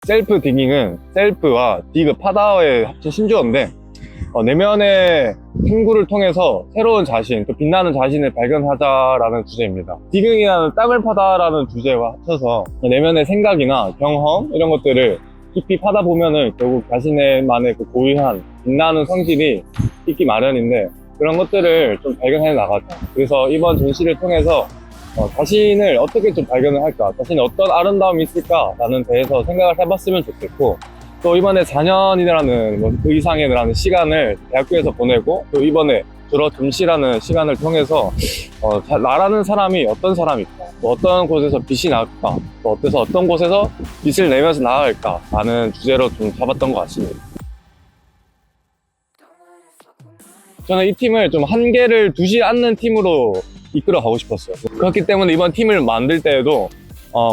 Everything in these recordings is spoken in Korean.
셀프 디깅은 셀프와 디그 파다의 합친 신조어인데 내면의 탐구를 통해서 새로운 자신, 또 빛나는 자신을 발견하자라는 주제입니다. 디깅이라는 땅을 파다라는 주제와 합쳐서 내면의 생각이나 경험 이런 것들을 깊이 파다 보면은 결국 자신만의 그 고유한 빛나는 성질이 있기 마련인데 그런 것들을 좀 발견해 나가자. 그래서 이번 전시를 통해서 자신을 어떻게 좀 발견을 할까, 자신이 어떤 아름다움이 있을까라는 데에서 생각을 해봤으면 좋겠고, 또 이번에 4년이라는 그 이상이라는 시간을 대학교에서 보내고, 또 이번에 졸업 전시라는 시간을 통해서 나라는 사람이 어떤 사람일까, 또 어떤 곳에서 빛이 나올까, 또 어떤 곳에서 빛을 내면서 나아갈까 라는 주제로 좀 잡았던 것 같습니다. 저는 이 팀을 좀 한계를 두지 않는 팀으로 이끌어 가고 싶었어요. 그렇기 때문에 이번 팀을 만들 때에도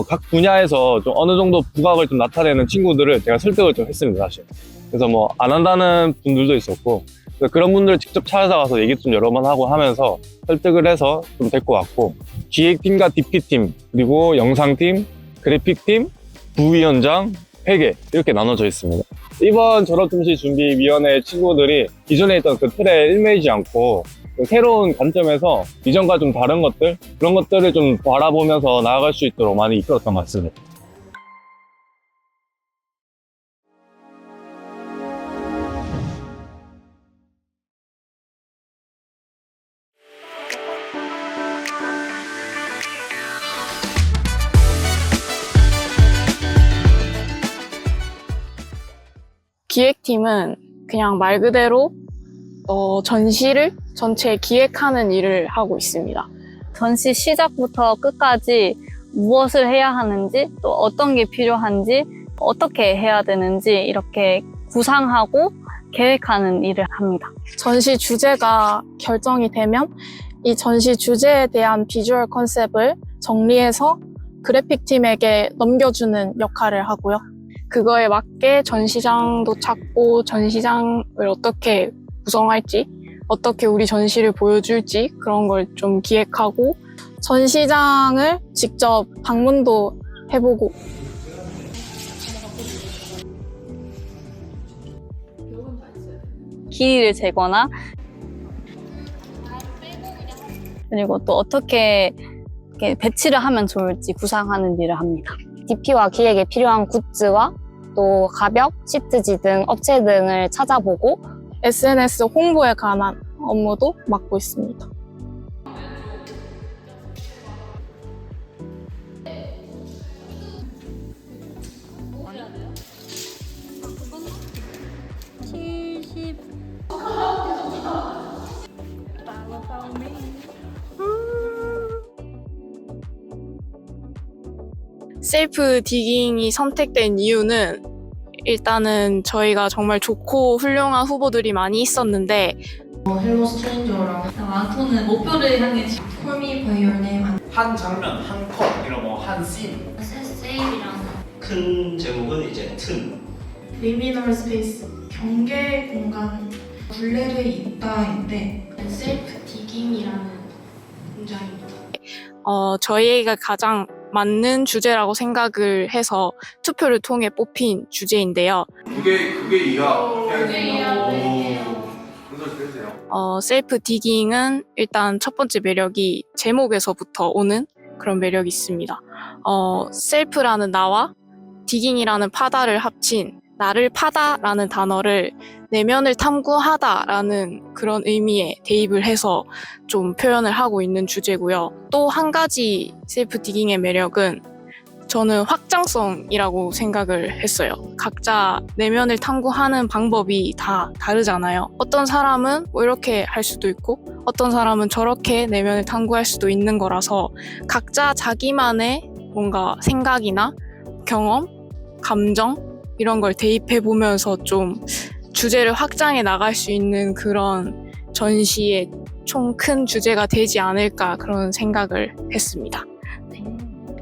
각 분야에서 좀 어느 정도 부각을 좀 나타내는 친구들을 제가 설득을 좀 했습니다, 사실. 그래서 뭐 안 한다는 분들도 있었고, 그런 분들을 직접 찾아가서 얘기 좀 여러 번 하고 하면서 설득을 해서 좀 데리고 왔고, 기획팀과 DP팀, 그리고 영상팀, 그래픽팀, 부위원장, 회계 이렇게 나눠져 있습니다. 이번 졸업전시 준비위원회 친구들이 기존에 있던 그 틀에 일매이지 않고 새로운 관점에서 이전과 좀 다른 것들, 그런 것들을 좀 바라보면서 나아갈 수 있도록 많이 이끌었던 것 같습니다. 기획팀은 그냥 말 그대로 전시를 전체 기획하는 일을 하고 있습니다. 전시 시작부터 끝까지 무엇을 해야 하는지, 또 어떤 게 필요한지, 어떻게 해야 되는지 이렇게 구상하고 계획하는 일을 합니다. 전시 주제가 결정이 되면 이 전시 주제에 대한 비주얼 컨셉을 정리해서 그래픽팀에게 넘겨주는 역할을 하고요. 그거에 맞게 전시장도 찾고 전시장을 어떻게 구성할지, 어떻게 우리 전시를 보여줄지 그런 걸 좀 기획하고 전시장을 직접 방문도 해보고 길이를 재거나 그리고 또 어떻게 이렇게 배치를 하면 좋을지 구상하는 일을 합니다. DP와 기획에 필요한 굿즈와 또 가벽, 시트지 등 업체 등을 찾아보고 SNS 홍보에 관한 업무도 맡고 있습니다. 셀프 디깅이 선택된 이유는 일단은 저희가 정말 좋고 훌륭한 후보들이 많이 있었는데 헬로 스트레인저랑 완토는 목표를 향해 Call Me By Your Name 한 장면, 한 컷, 이런 뭐 한 씬. 세이브랑 큰 제목은 이제 틈. 리미널 스페이스, 경계 공간, 굴레를 잇다인데 셀프 디깅이라는 문장입니다. 저희가 가장 맞는 주제라고 생각을 해서 투표를 통해 뽑힌 주제인데요. 그게 이야. 셀프 디깅은 일단 첫 번째 매력이 제목에서부터 오는 그런 매력이 있습니다. 셀프라는 나와 디깅이라는 파다를 합친 나를 파다라는 단어를 내면을 탐구하다라는 그런 의미에 대입을 해서 좀 표현을 하고 있는 주제고요. 또 한 가지 셀프 디깅의 매력은 저는 확장성이라고 생각을 했어요. 각자 내면을 탐구하는 방법이 다 다르잖아요. 어떤 사람은 뭐 이렇게 할 수도 있고 어떤 사람은 저렇게 내면을 탐구할 수도 있는 거라서 각자 자기만의 뭔가 생각이나 경험, 감정 이런 걸 대입해 보면서 좀 주제를 확장해 나갈 수 있는 그런 전시의 총 큰 주제가 되지 않을까 그런 생각을 했습니다.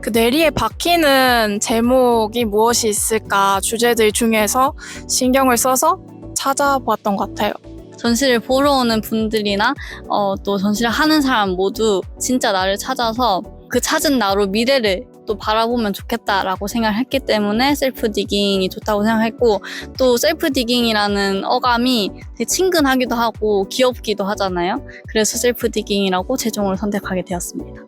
그 내리에 박히는 제목이 무엇이 있을까 주제들 중에서 신경을 써서 찾아봤던 것 같아요. 전시를 보러 오는 분들이나 또 전시를 하는 사람 모두 진짜 나를 찾아서 그 찾은 나로 미래를 또 바라보면 좋겠다라고 생각을 했기 때문에 셀프 디깅이 좋다고 생각했고, 또 셀프 디깅이라는 어감이 되게 친근하기도 하고 귀엽기도 하잖아요. 그래서 셀프 디깅이라고 최종으로 선택하게 되었습니다.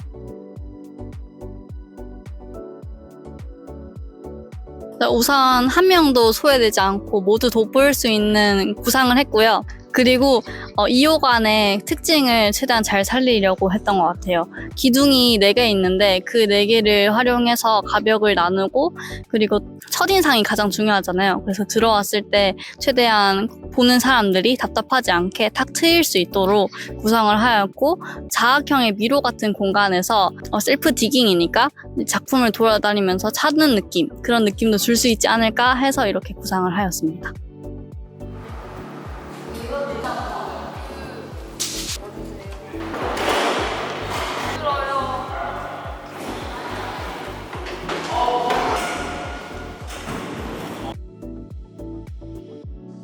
우선 한 명도 소외되지 않고 모두 돋보일 수 있는 구상을 했고요. 그리고 2호관의 특징을 최대한 잘 살리려고 했던 것 같아요. 기둥이 4개 있는데 그 4개를 활용해서 가벽을 나누고, 그리고 첫인상이 가장 중요하잖아요. 그래서 들어왔을 때 최대한 보는 사람들이 답답하지 않게 탁 트일 수 있도록 구성을 하였고, 자학형의 미로 같은 공간에서 셀프 디깅이니까 작품을 돌아다니면서 찾는 느낌, 그런 느낌도 줄 수 있지 않을까 해서 이렇게 구상을 하였습니다.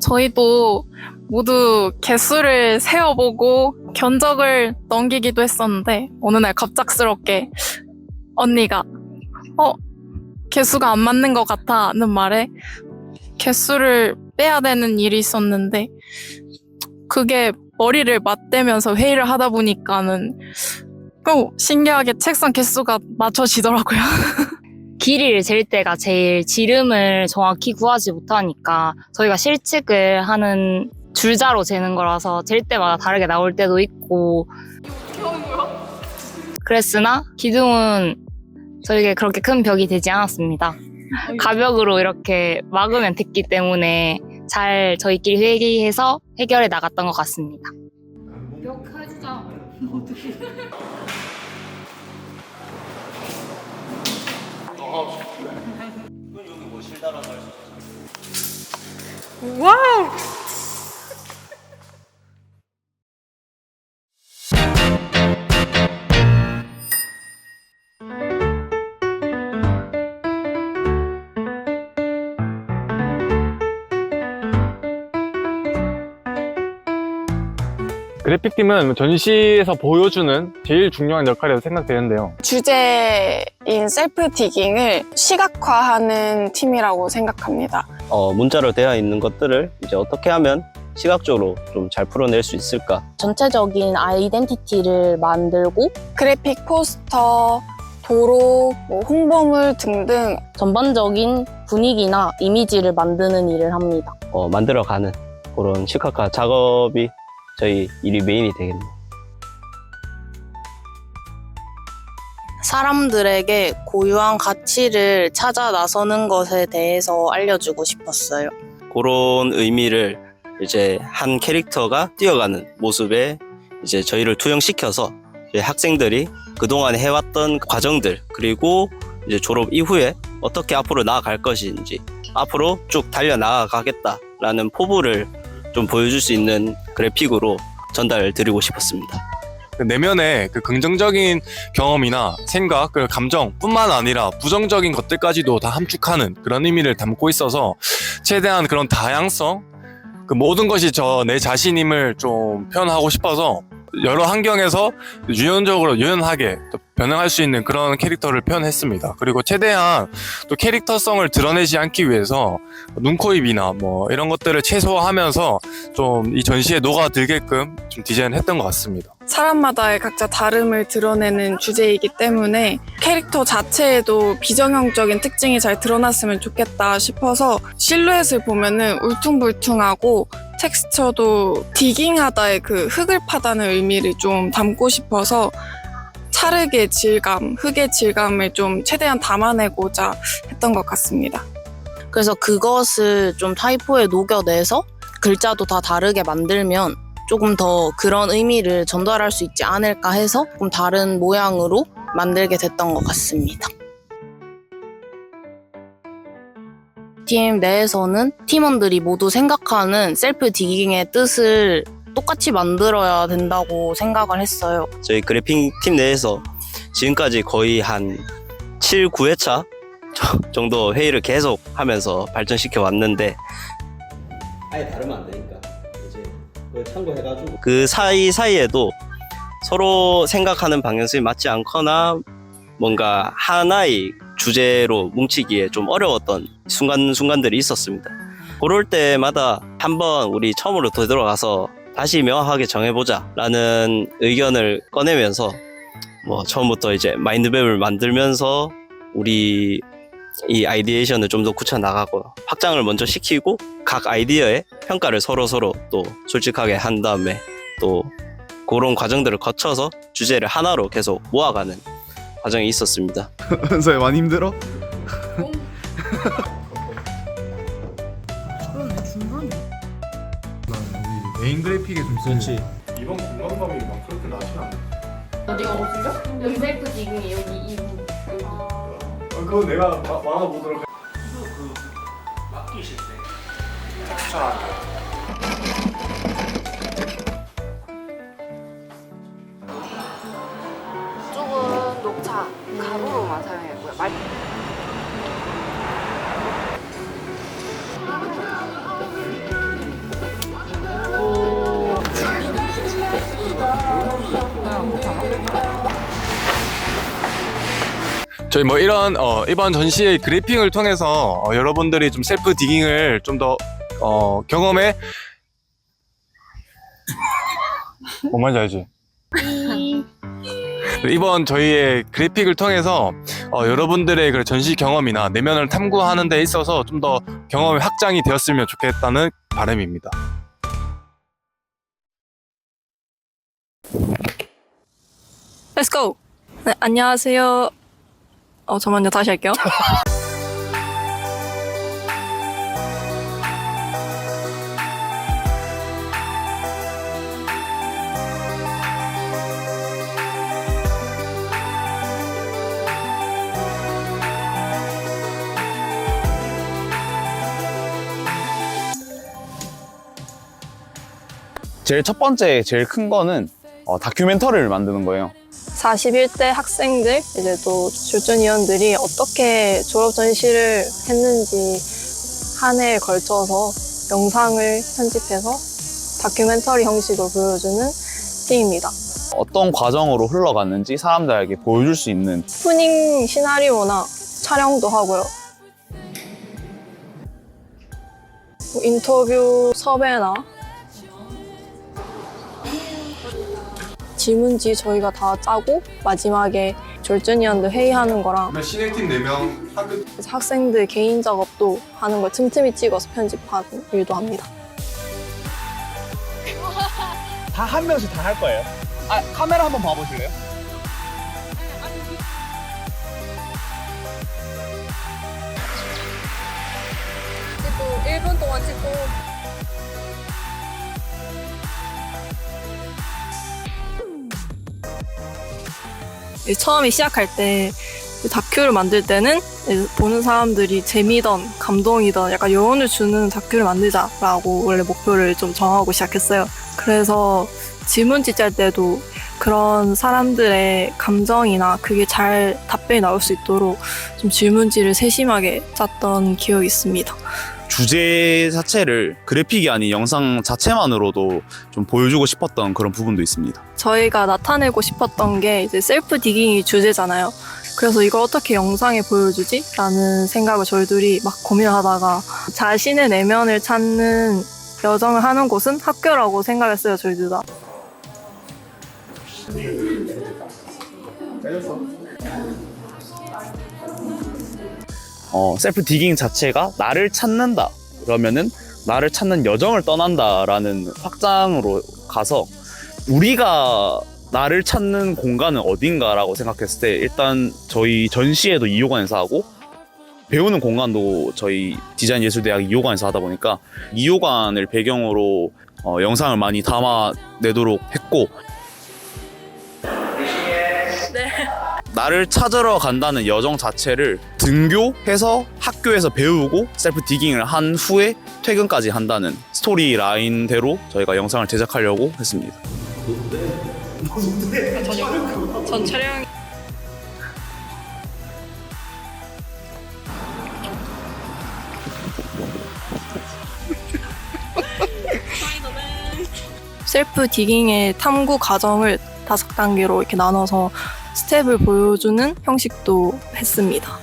저희도 모두 개수를 세어보고 견적을 넘기기도 했었는데, 어느 날 갑작스럽게 언니가 개수가 안 맞는 것 같다는 말에 개수를 빼야 되는 일이 있었는데, 그게 머리를 맞대면서 회의를 하다 보니까는 신기하게 책상 개수가 맞춰지더라고요. 길이를 잴 때가 제일 지름을 정확히 구하지 못하니까 저희가 실측을 하는 줄자로 재는 거라서 잴 때마다 다르게 나올 때도 있고, 그랬으나 기둥은 저에게 그렇게 큰 벽이 되지 않았습니다. 가벽으로 이렇게 막으면 됐기 때문에 잘 저희끼리 회의해서 해결해 나갔던 것 같습니다. 벽 해주자. 와우! 그래픽팀은 전시에서 보여주는 제일 중요한 역할이라고 생각되는데요. 주제인 셀프 디깅을 시각화하는 팀이라고 생각합니다. 문자로 되어 있는 것들을 이제 어떻게 하면 시각적으로 좀 잘 풀어낼 수 있을까? 전체적인 아이덴티티를 만들고 그래픽 포스터, 도로, 홍보물 등등 전반적인 분위기나 이미지를 만드는 일을 합니다. 만들어가는 그런 시각화 작업이 저희 일이 메인이 되겠네요. 사람들에게 고유한 가치를 찾아 나서는 것에 대해서 알려주고 싶었어요. 그런 의미를 이제 한 캐릭터가 뛰어가는 모습에 이제 저희를 투영시켜서 이제 학생들이 그동안 해왔던 과정들, 그리고 이제 졸업 이후에 어떻게 앞으로 나아갈 것인지, 앞으로 쭉 달려나가겠다라는 포부를 좀 보여줄 수 있는 그래픽으로 전달드리고 싶었습니다. 그 내면의 그 긍정적인 경험이나 생각, 그 감정뿐만 아니라 부정적인 것들까지도 다 함축하는 그런 의미를 담고 있어서 최대한 그런 다양성, 그 모든 것이 내 자신임을 좀 표현하고 싶어서 여러 환경에서 유연하게 또 변형할 수 있는 그런 캐릭터를 표현했습니다. 그리고 최대한 또 캐릭터성을 드러내지 않기 위해서 눈, 코, 입이나 뭐 이런 것들을 최소화하면서 좀 이 전시에 녹아들게끔 좀 디자인했던 것 같습니다. 사람마다의 각자 다름을 드러내는 주제이기 때문에 캐릭터 자체에도 비정형적인 특징이 잘 드러났으면 좋겠다 싶어서 실루엣을 보면은 울퉁불퉁하고 텍스처도 디깅하다의 그 흙을 파다는 의미를 좀 담고 싶어서 찰흙의 질감, 흙의 질감을 좀 최대한 담아내고자 했던 것 같습니다. 그래서 그것을 좀 타이포에 녹여내서 글자도 다 다르게 만들면 조금 더 그런 의미를 전달할 수 있지 않을까 해서 좀 다른 모양으로 만들게 됐던 것 같습니다. 팀 내에서는 팀원들이 모두 생각하는 셀프 디깅의 뜻을 똑같이 만들어야 된다고 생각을 했어요. 저희 그래픽 팀 내에서 지금까지 거의 한 7, 9회차 정도 회의를 계속 하면서 발전시켜 왔는데 아예 다르면 안 되니까 이제 그걸 참고해가지고 그 사이사이에도 서로 생각하는 방향성이 맞지 않거나 뭔가 하나의 주제로 뭉치기에 좀 어려웠던 순간들이 있었습니다. 그럴 때마다 한번 우리 처음으로 되돌아가서 다시 명확하게 정해보자 라는 의견을 꺼내면서 뭐 처음부터 이제 마인드맵을 만들면서 우리 이 아이디에이션을 좀 더 굳혀 나가고 확장을 먼저 시키고 각 아이디어의 평가를 서로 또 솔직하게 한 다음에 또 그런 과정들을 거쳐서 주제를 하나로 계속 모아가는 과정이 있었습니다. 은서야 많이 힘들어? 우리 메인 그래픽에 좀 쓰지. 이번 공간감이 막 그렇게 나진 않네. 어디가 없으죠? 여기 셀프 디깅이 여기 이 부분. 그거 내가 막아보도록 해. 그 맡기실 때 추천할게요. 이쪽은 녹차 가루로만 사용했고요. 저희 뭐 이런 이번 전시의 그래픽을 통해서 여러분들이 좀 셀프 디깅을 좀 더 경험해. 뭔 말인지 알지? 이번 저희의 그래픽을 통해서 여러분들의 그 전시 경험이나 내면을 탐구하는 데 있어서 좀 더 경험이 확장이 되었으면 좋겠다는 바람입니다. Let's go! 네, 안녕하세요. 잠깐만요. 다시 할게요. 제일 첫 번째, 제일 큰 거는 다큐멘터리를 만드는 거예요. 41대 학생들, 이제 또 출전위원들이 어떻게 졸업 전시를 했는지 한 해에 걸쳐서 영상을 편집해서 다큐멘터리 형식으로 보여주는 팀입니다. 어떤 과정으로 흘러갔는지 사람들에게 보여줄 수 있는 오프닝 시나리오나 촬영도 하고요. 인터뷰 섭외나 질문지 저희가 다 짜고 마지막에 졸전위원들 회의하는 거랑 신행팀 4명 학생들 개인 작업도 하는 걸 틈틈이 찍어서 편집하는 일도 합니다. 다 한 명씩 다 할 거예요. 카메라 한번 봐보실래요? 찍고 1분 동안 찍고 처음에 시작할 때 다큐를 만들 때는 보는 사람들이 재미든 감동이든 약간 여운을 주는 다큐를 만들자라고 원래 목표를 좀 정하고 시작했어요. 그래서 질문지 짤 때도 그런 사람들의 감정이나 그게 잘 답변이 나올 수 있도록 좀 질문지를 세심하게 짰던 기억이 있습니다. 주제 자체를 그래픽이 아닌 영상 자체만으로도 좀 보여주고 싶었던 그런 부분도 있습니다. 저희가 나타내고 싶었던 게 이제 셀프 디깅이 주제잖아요. 그래서 이걸 어떻게 영상에 보여주지? 라는 생각을 저희들이 막 고민을 하다가 자신의 내면을 찾는 여정을 하는 곳은 학교라고 생각했어요, 저희들 다. 셀프 디깅 자체가 나를 찾는다 그러면은 나를 찾는 여정을 떠난다라는 확장으로 가서 우리가 나를 찾는 공간은 어딘가라고 생각했을 때 일단 저희 전시회도 2호관에서 하고 배우는 공간도 저희 디자인예술대학 2호관에서 하다 보니까 2호관을 배경으로 영상을 많이 담아내도록 했고 나를 찾으러 간다는 여정 자체를 등교해서 학교에서 배우고 셀프 디깅을 한 후에 퇴근까지 한다는 스토리 라인대로 저희가 영상을 제작하려고 했습니다. 전 촬영 셀프 디깅의 탐구 과정을 5단계로 이렇게 나눠서 스텝을 보여주는 형식도 했습니다.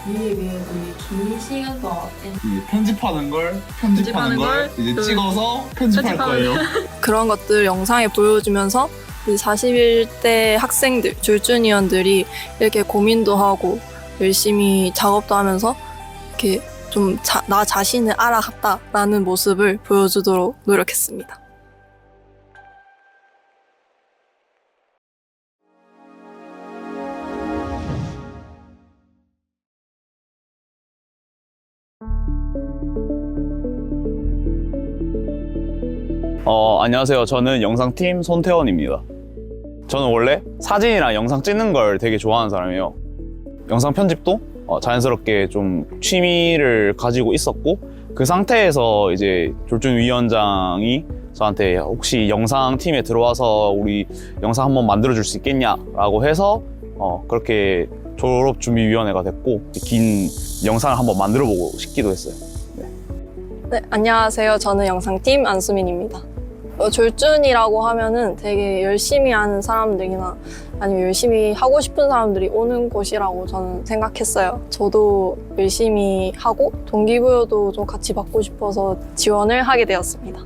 위에 긴 시간 동안 편집하는 걸 이제 찍어서 편집할 거예요. 그런 것들 영상에 보여주면서 41대 학생들, 줄주니언들이 이렇게 고민도 하고 열심히 작업도 하면서 이렇게 좀 나 자신을 알아갔다라는 모습을 보여주도록 노력했습니다. 안녕하세요. 저는 영상팀 손태원입니다. 저는 원래 사진이랑 영상 찍는 걸 되게 좋아하는 사람이에요. 영상 편집도 자연스럽게 좀 취미를 가지고 있었고 그 상태에서 이제 졸준 위원장이 저한테 혹시 영상팀에 들어와서 우리 영상 한번 만들어줄 수 있겠냐라고 해서 그렇게 졸업준비위원회가 됐고 긴 영상을 한번 만들어보고 싶기도 했어요. 네, 안녕하세요. 저는 영상팀 안수민입니다. 졸준이라고 하면은 되게 열심히 하는 사람들이나 아니면 열심히 하고 싶은 사람들이 오는 곳이라고 저는 생각했어요. 저도 열심히 하고 동기부여도 좀 같이 받고 싶어서 지원을 하게 되었습니다.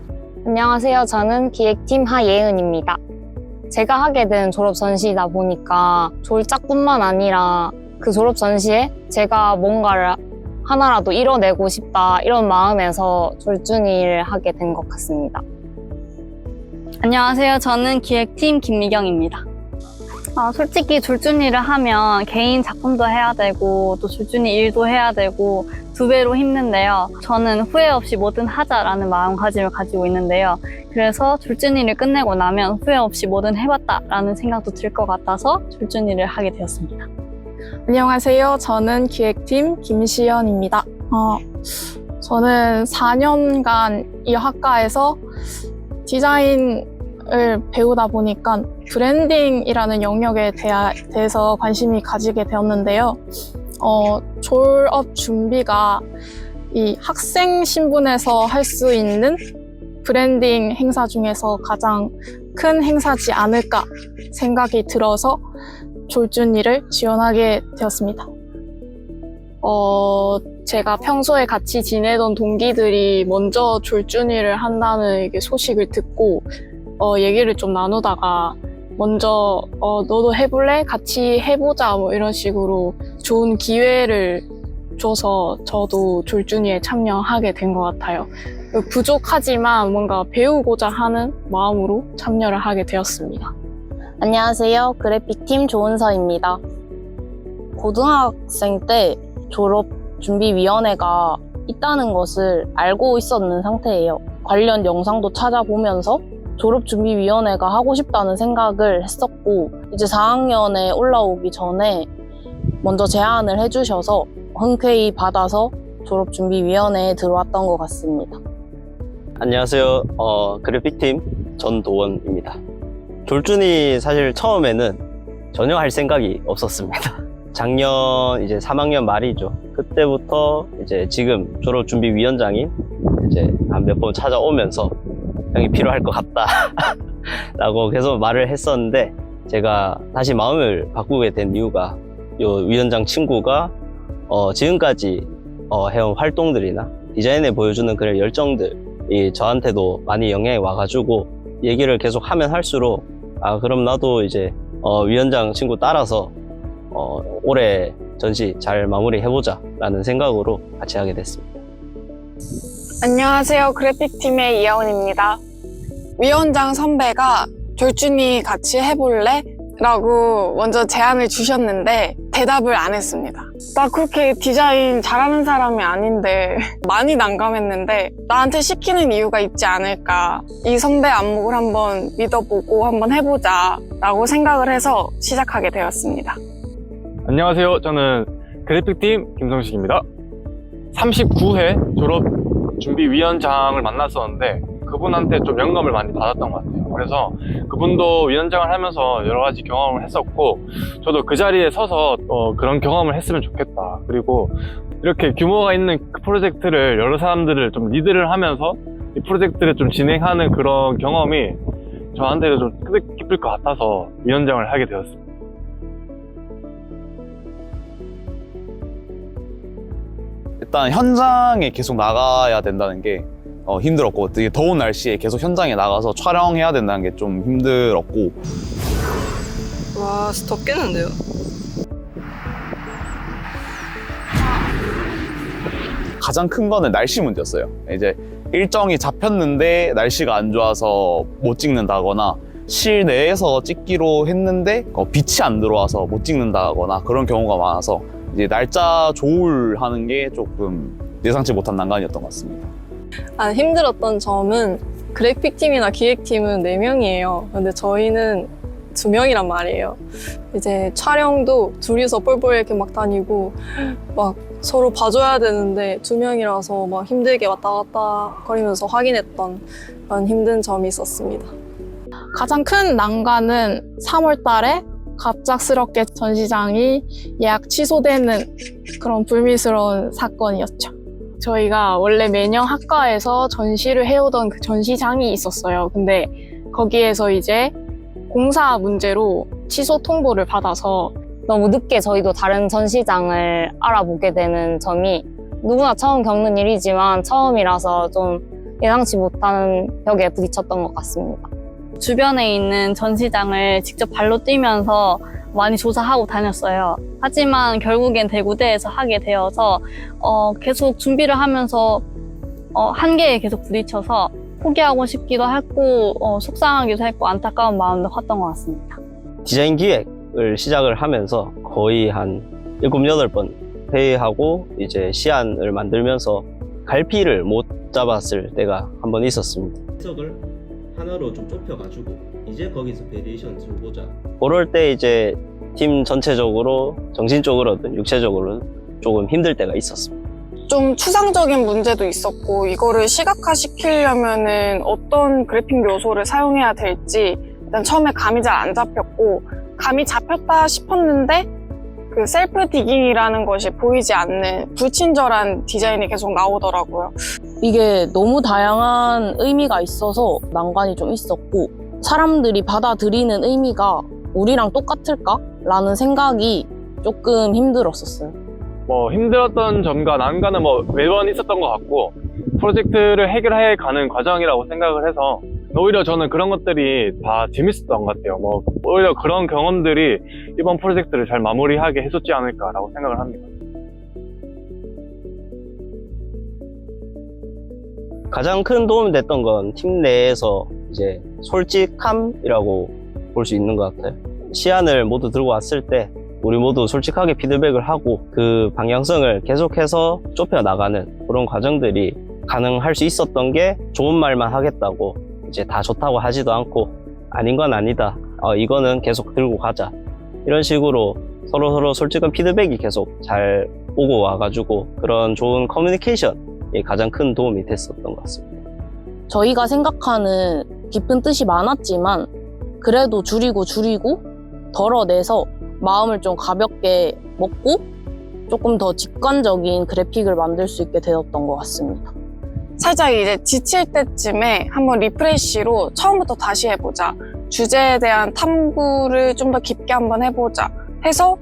안녕하세요. 저는 기획팀 하예은입니다. 제가 하게 된 졸업 전시이다 보니까 졸작뿐만 아니라 그 졸업 전시에 제가 뭔가를 하나라도 이뤄내고 싶다 이런 마음에서 졸준이를 하게 된 것 같습니다. 안녕하세요. 저는 기획팀 김미경입니다. 솔직히 졸준이를 하면 개인 작품도 해야 되고 또 졸준이 일도 해야 되고 2배로 힘든데요. 저는 후회 없이 뭐든 하자라는 마음가짐을 가지고 있는데요. 그래서 졸준이를 끝내고 나면 후회 없이 뭐든 해봤다라는 생각도 들 것 같아서 졸준이를 하게 되었습니다. 안녕하세요. 저는 기획팀 김시연입니다. 저는 4년간 이 학과에서 디자인을 배우다 보니까 브랜딩이라는 영역에 대해서 관심이 가지게 되었는데요. 졸업 준비가 이 학생 신분에서 할 수 있는 브랜딩 행사 중에서 가장 큰 행사지 않을까 생각이 들어서 졸준이를 지원하게 되었습니다. 제가 평소에 같이 지내던 동기들이 먼저 졸준이를 한다는 소식을 듣고 얘기를 좀 나누다가 먼저 너도 해볼래? 같이 해보자 뭐 이런 식으로 좋은 기회를 줘서 저도 졸준이에 참여하게 된 것 같아요. 부족하지만 뭔가 배우고자 하는 마음으로 참여를 하게 되었습니다. 안녕하세요. 그래픽팀 조은서입니다. 고등학생 때 졸업준비위원회가 있다는 것을 알고 있었는 상태예요. 관련 영상도 찾아보면서 졸업준비위원회가 하고 싶다는 생각을 했었고 이제 4학년에 올라오기 전에 먼저 제안을 해주셔서 흔쾌히 받아서 졸업준비위원회에 들어왔던 것 같습니다. 안녕하세요. 그래픽팀 전도원입니다. 졸준이 사실 처음에는 전혀 할 생각이 없었습니다. 작년 이제 3학년 말이죠. 그때부터 이제 지금 졸업 준비 위원장인 이제 한 몇 번 찾아오면서 형이 필요할 것 같다 라고 계속 말을 했었는데, 제가 다시 마음을 바꾸게 된 이유가 요 위원장 친구가 지금까지 해온 활동들이나 디자인에 보여주는 그런 열정들이 저한테도 많이 영향이 와가지고 얘기를 계속 하면 할수록 그럼 나도 이제 위원장 친구 따라서 올해 전시 잘 마무리해보자 라는 생각으로 같이 하게 됐습니다. 안녕하세요. 그래픽팀의 이하원입니다. 위원장 선배가 졸준이 같이 해볼래? 라고 먼저 제안을 주셨는데 대답을 안 했습니다. 나 그렇게 디자인 잘하는 사람이 아닌데 많이 난감했는데 나한테 시키는 이유가 있지 않을까. 이 선배 안목을 한번 믿어보고 한번 해보자 라고 생각을 해서 시작하게 되었습니다. 안녕하세요. 저는 그래픽팀 김성식입니다. 39회 졸업 준비위원장을 만났었는데 그분한테 좀 영감을 많이 받았던 것 같아요. 그래서 그분도 위원장을 하면서 여러 가지 경험을 했었고, 저도 그 자리에 서서 그런 경험을 했으면 좋겠다. 그리고 이렇게 규모가 있는 프로젝트를 여러 사람들을 좀 리드를 하면서 이 프로젝트를 좀 진행하는 그런 경험이 저한테도 좀 뜻깊을 것 같아서 위원장을 하게 되었습니다. 일단 현장에 계속 나가야 된다는 게 힘들었고, 되게 더운 날씨에 계속 현장에 나가서 촬영해야 된다는 게 좀 힘들었고. 와, 덥겠는데요? 가장 큰 거는 날씨 문제였어요. 이제 일정이 잡혔는데 날씨가 안 좋아서 못 찍는다거나, 실내에서 찍기로 했는데 빛이 안 들어와서 못 찍는다거나 그런 경우가 많아서 이제 날짜 조율하는 게 조금 예상치 못한 난관이었던 것 같습니다. 힘들었던 점은 그래픽팀이나 기획팀은 4명이에요. 근데 저희는 2명이란 말이에요. 이제 촬영도 둘이서 뻘뻘 이렇게 막 다니고 막 서로 봐줘야 되는데 2명이라서 막 힘들게 왔다 갔다 거리면서 확인했던 그런 힘든 점이 있었습니다. 가장 큰 난관은 3월 달에 갑작스럽게 전시장이 예약 취소되는 그런 불미스러운 사건이었죠. 저희가 원래 매년 학과에서 전시를 해오던 그 전시장이 있었어요. 근데 거기에서 이제 공사 문제로 취소 통보를 받아서 너무 늦게 저희도 다른 전시장을 알아보게 되는 점이 누구나 처음 겪는 일이지만 처음이라서 좀 예상치 못한 벽에 부딪혔던 것 같습니다. 주변에 있는 전시장을 직접 발로 뛰면서 많이 조사하고 다녔어요. 하지만 결국엔 대구대에서 하게 되어서 계속 준비를 하면서 한계에 계속 부딪혀서 포기하고 싶기도 했고 속상하기도 했고 안타까운 마음도 컸던 것 같습니다. 디자인 기획을 시작을 하면서 거의 한 7, 8번 회의하고 이제 시안을 만들면서 갈피를 못 잡았을 때가 한 번 있었습니다. 해석을 하나로 좀 좁혀가지고 이제 거기서 베리에이션 들어보자. 그럴 때 이제 팀 전체적으로 정신적으로든 육체적으로든 조금 힘들 때가 있었습니다. 좀 추상적인 문제도 있었고 이거를 시각화시키려면은 어떤 그래픽 요소를 사용해야 될지 일단 처음에 감이 잘 안 잡혔고, 감이 잡혔다 싶었는데 그 셀프 디깅이라는 것이 보이지 않는 불친절한 디자인이 계속 나오더라고요. 이게 너무 다양한 의미가 있어서 난관이 좀 있었고, 사람들이 받아들이는 의미가 우리랑 똑같을까? 라는 생각이 조금 힘들었었어요. 힘들었던 점과 난관은 매번 있었던 것 같고, 프로젝트를 해결해 가는 과정이라고 생각을 해서 오히려 저는 그런 것들이 다 재밌었던 것 같아요. 오히려 그런 경험들이 이번 프로젝트를 잘 마무리하게 해줬지 않을까라고 생각을 합니다. 가장 큰 도움이 됐던 건 팀 내에서 이제 솔직함이라고 볼 수 있는 것 같아요. 시안을 모두 들고 왔을 때 우리 모두 솔직하게 피드백을 하고 그 방향성을 계속해서 좁혀나가는 그런 과정들이 가능할 수 있었던 게, 좋은 말만 하겠다고 이제 다 좋다고 하지도 않고 아닌 건 아니다, 이거는 계속 들고 가자, 이런 식으로 서로 솔직한 피드백이 계속 잘 오고 와가지고 그런 좋은 커뮤니케이션이 가장 큰 도움이 됐었던 것 같습니다. 저희가 생각하는 깊은 뜻이 많았지만 그래도 줄이고 덜어내서 마음을 좀 가볍게 먹고 조금 더 직관적인 그래픽을 만들 수 있게 되었던 것 같습니다. 살짝 이제 지칠 때쯤에 한번 리프레시로 처음부터 다시 해보자. 주제에 대한 탐구를 좀 더 깊게 한번 해보자 해서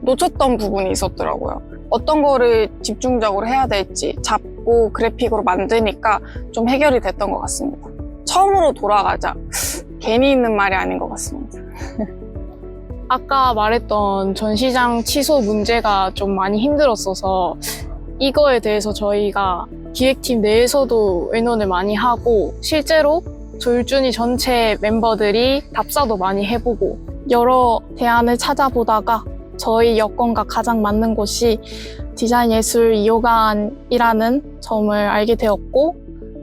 놓쳤던 부분이 있었더라고요. 어떤 거를 집중적으로 해야 될지 잡고 그래픽으로 만드니까 좀 해결이 됐던 것 같습니다. 처음으로 돌아가자. 괜히 있는 말이 아닌 것 같습니다. 아까 말했던 전시장 취소 문제가 좀 많이 힘들었어서 이거에 대해서 저희가 기획팀 내에서도 의논을 많이 하고 실제로 졸준이 전체 멤버들이 답사도 많이 해보고 여러 대안을 찾아보다가 저희 여건과 가장 맞는 곳이 디자인예술 2호관이라는 점을 알게 되었고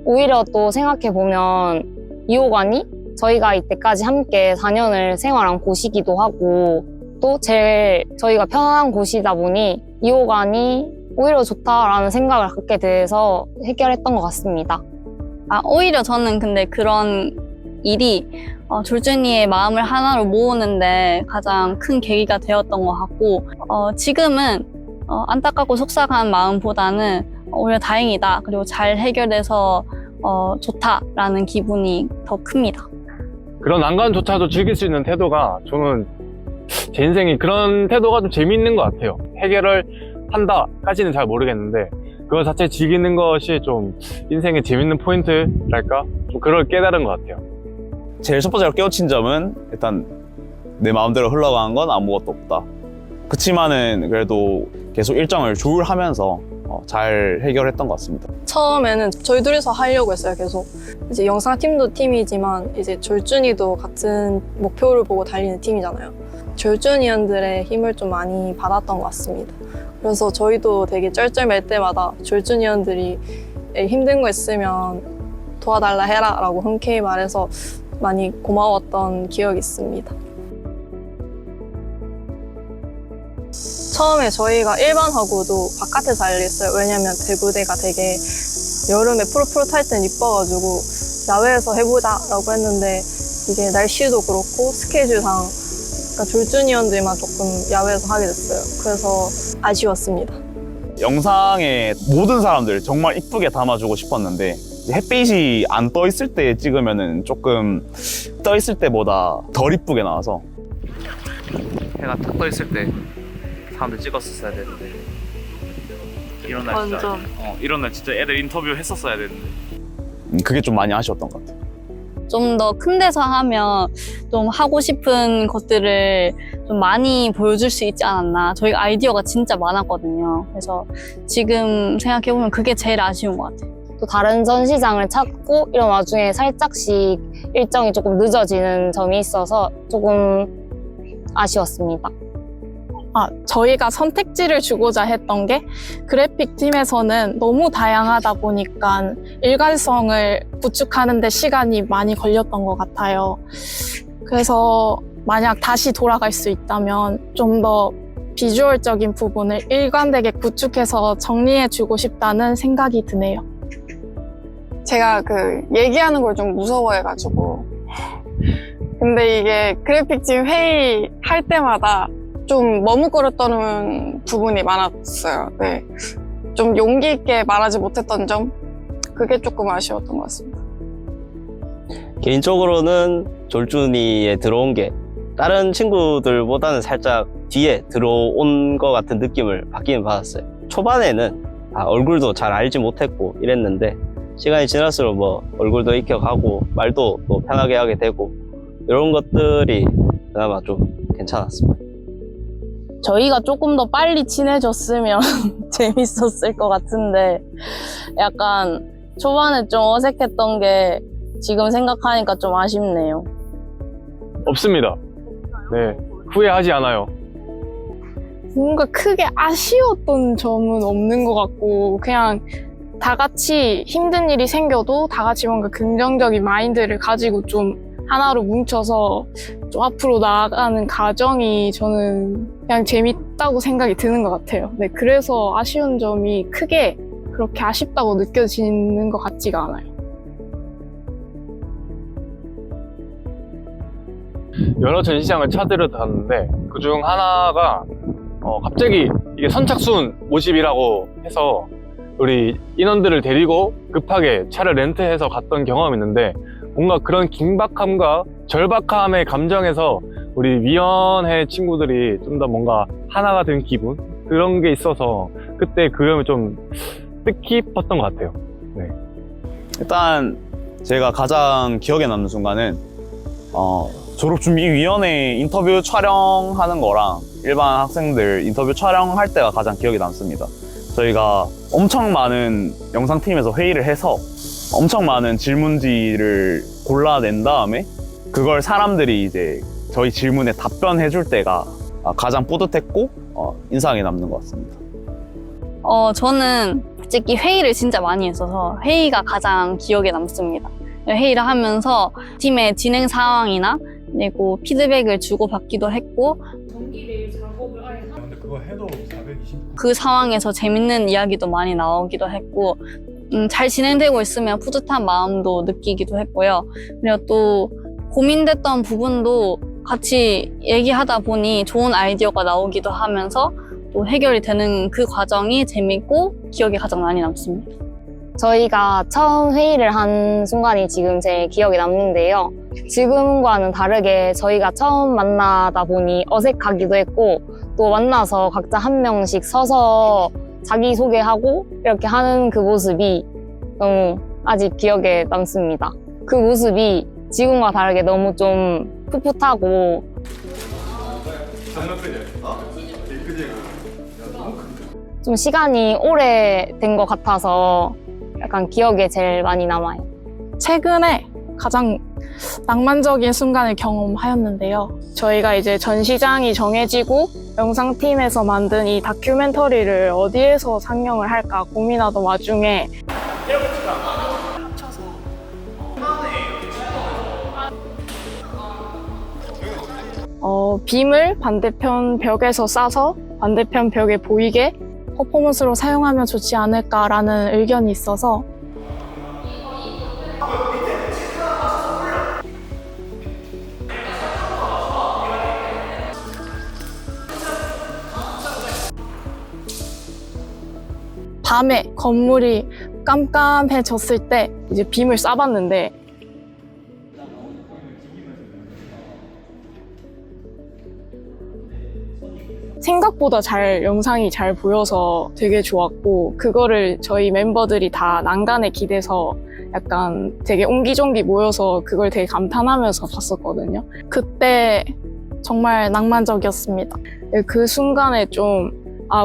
오히려 또 생각해보면 2호관이 저희가 이때까지 함께 4년을 생활한 곳이기도 하고 또 제일 저희가 편안한 곳이다 보니 2호관이 오히려 좋다라는 생각을 갖게 돼서 해결했던 것 같습니다. 오히려 저는 근데 그런 일이 졸준이의 마음을 하나로 모으는데 가장 큰 계기가 되었던 것 같고 지금은 안타깝고 속상한 마음보다는 오히려 다행이다. 그리고 잘 해결돼서 좋다라는 기분이 더 큽니다. 그런 난관조차도 즐길 수 있는 태도가 저는 제 인생에 그런 태도가 좀 재미있는 것 같아요. 해결을 한다까지는 잘 모르겠는데 그거 자체 즐기는 것이 좀 인생의 재밌는 포인트랄까? 좀 그걸 깨달은 것 같아요. 제일 첫 번째로 깨우친 점은 일단 내 마음대로 흘러가는 건 아무것도 없다. 그치만은 그래도 계속 일정을 조율하면서 잘 해결했던 것 같습니다. 처음에는 저희 둘이서 하려고 했어요, 계속. 이제 영상팀도 팀이지만 이제 졸준이도 같은 목표를 보고 달리는 팀이잖아요. 졸준이언들의 힘을 좀 많이 받았던 것 같습니다. 그래서 저희도 되게 쩔쩔맬 때마다 졸준이언들이 힘든 거 있으면 도와달라 해라 라고 흔쾌히 말해서 많이 고마웠던 기억이 있습니다. 처음에 저희가 일반하고도 바깥에서 알렸어요. 왜냐면 대구대가 되게 여름에 푸르푸르 탈 땐 이뻐가지고 야외에서 해보자 라고 했는데 이게 날씨도 그렇고 스케줄상 졸준이언들만 조금 야외에서 하게 됐어요. 그래서 아쉬웠습니다. 영상에 모든 사람들 정말 이쁘게 담아주고 싶었는데 햇빛이 안 떠 있을 때 찍으면은 조금 떠 있을 때보다 덜 이쁘게 나와서 해가 탁 떠 있을 때 사람들 찍었었어야 되는데 이런 날 진짜 이런 날 진짜 애들 인터뷰 했었어야 되는데 그게 좀 많이 아쉬웠던 것 같아요. 좀 더 큰 데서 하면 좀 하고 싶은 것들을 좀 많이 보여줄 수 있지 않았나. 저희가 아이디어가 진짜 많았거든요. 그래서 지금 생각해보면 그게 제일 아쉬운 것 같아요. 또 다른 전시장을 찾고 이런 와중에 살짝씩 일정이 조금 늦어지는 점이 있어서 조금 아쉬웠습니다. 저희가 선택지를 주고자 했던 게 그래픽 팀에서는 너무 다양하다 보니까 일관성을 구축하는 데 시간이 많이 걸렸던 것 같아요. 그래서 만약 다시 돌아갈 수 있다면 좀 더 비주얼적인 부분을 일관되게 구축해서 정리해주고 싶다는 생각이 드네요. 제가 얘기하는 걸 좀 무서워해가지고 근데 이게 그래픽팀 회의 할 때마다 좀 머뭇거렸던 부분이 많았어요. 네. 좀 용기 있게 말하지 못했던 점? 그게 조금 아쉬웠던 것 같습니다. 개인적으로는 졸준이에 들어온 게 다른 친구들보다는 살짝 뒤에 들어온 것 같은 느낌을 받기는 받았어요. 초반에는 얼굴도 잘 알지 못했고 이랬는데 시간이 지날수록 뭐 얼굴도 익혀가고 말도 또 편하게 하게 되고 이런 것들이 그나마 좀 괜찮았습니다. 저희가 조금 더 빨리 친해졌으면 재밌었을 것 같은데 약간 초반에 좀 어색했던 게 지금 생각하니까 좀 아쉽네요. 없습니다. 네, 후회하지 않아요. 뭔가 크게 아쉬웠던 점은 없는 것 같고 그냥 다 같이 힘든 일이 생겨도 다 같이 뭔가 긍정적인 마인드를 가지고 좀 하나로 뭉쳐서 좀 앞으로 나아가는 과정이 저는 그냥 재밌다고 생각이 드는 것 같아요. 네, 그래서 아쉬운 점이 크게 그렇게 아쉽다고 느껴지는 것 같지가 않아요. 여러 전시장을 찾으러다녔는데 그중 하나가 갑자기 이게 선착순 모집이라고 해서 우리 인원들을 데리고 급하게 차를 렌트해서 갔던 경험이 있는데 뭔가 그런 긴박함과 절박함의 감정에서 우리 위원회 친구들이 좀 더 뭔가 하나가 된 기분? 그런 게 있어서 그때 그림을 좀 뜻깊었던 것 같아요. 네. 일단 제가 가장 기억에 남는 순간은 졸업준비위원회 인터뷰 촬영하는 거랑 일반 학생들 인터뷰 촬영할 때가 가장 기억에 남습니다. 저희가 엄청 많은 영상팀에서 회의를 해서 엄청 많은 질문지를 골라낸 다음에 그걸 사람들이 이제 저희 질문에 답변해 줄 때가 가장 뿌듯했고 인상에 남는 것 같습니다. 저는 솔직히 회의를 진짜 많이 했어서 회의가 가장 기억에 남습니다. 회의를 하면서 팀의 진행 상황이나 그리고 피드백을 주고받기도 했고 그 상황에서 재밌는 이야기도 많이 나오기도 했고 잘 진행되고 있으면 뿌듯한 마음도 느끼기도 했고요. 그리고 또 고민됐던 부분도 같이 얘기하다 보니 좋은 아이디어가 나오기도 하면서 또 해결이 되는 그 과정이 재밌고 기억에 가장 많이 남습니다. 저희가 처음 회의를 한 순간이 지금 제일 기억에 남는데요. 지금과는 다르게 저희가 처음 만나다 보니 어색하기도 했고 또 만나서 각자 한 명씩 서서 자기소개하고 이렇게 하는 그 모습이 너무 아직 기억에 남습니다. 그 모습이 지금과 다르게 너무 좀 풋풋하고 좀 시간이 오래된 것 같아서 약간 기억에 제일 많이 남아요. 최근에 가장 낭만적인 순간을 경험하였는데요. 저희가 이제 전시장이 정해지고 영상팀에서 만든 이 다큐멘터리를 어디에서 상영을 할까 고민하던 와중에 빔을 반대편 벽에서 싸서 반대편 벽에 보이게 퍼포먼스로 사용하면 좋지 않을까라는 의견이 있어서 밤에 건물이 깜깜해졌을 때 이제 빔을 쏴봤는데 생각보다 영상이 잘 보여서 되게 좋았고 그거를 저희 멤버들이 다 난간에 기대서 약간 되게 옹기종기 모여서 그걸 되게 감탄하면서 봤었거든요. 그때 정말 낭만적이었습니다. 그 순간에 좀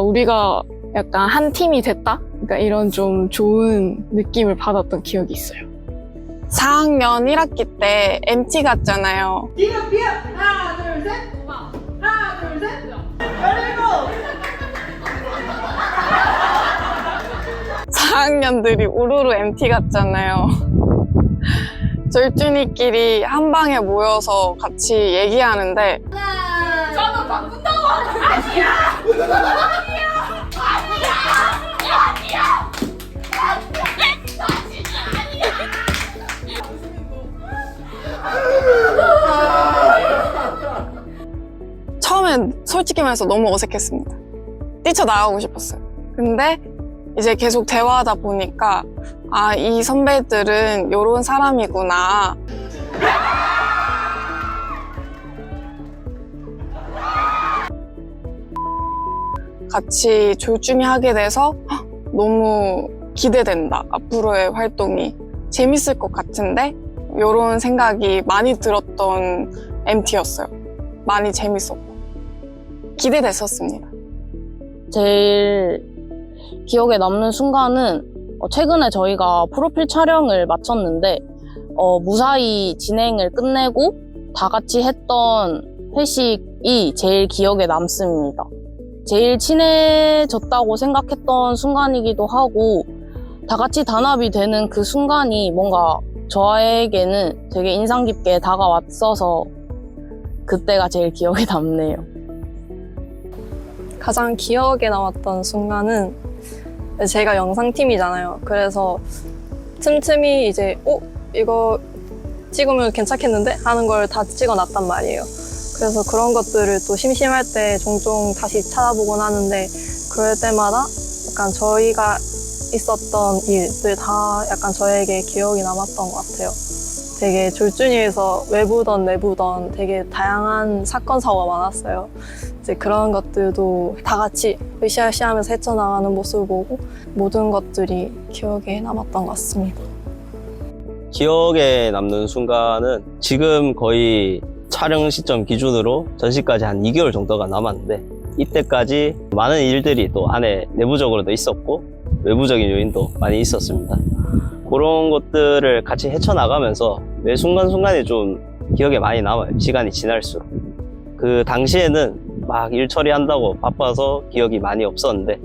우리가 약간 한 팀이 됐다? 그러니까 이런 좀 좋은 느낌을 받았던 기억이 있어요. 4학년 1학기 때 MT 갔잖아요. 하나 둘 셋. 하나 둘 셋. 4학년들이 우르르 MT 갔잖아요. 절준이끼리 한 방에 모여서 같이 얘기하는데 저는 바꾼다고 아니야. 처음엔 솔직히 말해서 너무 어색했습니다. 뛰쳐나가고 싶었어요. 근데 이제 계속 대화하다 보니까 이 선배들은 요런 사람이구나. 같이 졸준이 하게 돼서 너무 기대된다. 앞으로의 활동이 재밌을 것 같은데 요런 생각이 많이 들었던 MT였어요. 많이 재밌었고 기대됐었습니다. 제일 기억에 남는 순간은 최근에 저희가 프로필 촬영을 마쳤는데 무사히 진행을 끝내고 다 같이 했던 회식이 제일 기억에 남습니다. 제일 친해졌다고 생각했던 순간이기도 하고 다 같이 단합이 되는 그 순간이 뭔가 저에게는 되게 인상 깊게 다가왔어서 그때가 제일 기억에 남네요. 가장 기억에 남았던 순간은 제가 영상팀이잖아요. 그래서 틈틈이 이제 이거 찍으면 괜찮겠는데? 하는 걸 다 찍어놨단 말이에요. 그래서 그런 것들을 또 심심할 때 종종 다시 찾아보곤 하는데 그럴 때마다 약간 저희가 있었던 일들 다 약간 저에게 기억이 남았던 것 같아요. 되게 졸준이에서 외부던 내부던 되게 다양한 사건 사고가 많았어요. 이제 그런 것들도 다 같이 으쌰으쌰 하면서 헤쳐나가는 모습을 보고 모든 것들이 기억에 남았던 것 같습니다. 기억에 남는 순간은 지금 거의 촬영 시점 기준으로 전시까지 한 2개월 정도가 남았는데 이때까지 많은 일들이 또 안에 내부적으로도 있었고 외부적인 요인도 많이 있었습니다. 그런 것들을 같이 헤쳐나가면서 매 순간순간이 좀 기억에 많이 남아요. 시간이 지날수록. 그 당시에는 막 일 처리한다고 바빠서 기억이 많이 없었는데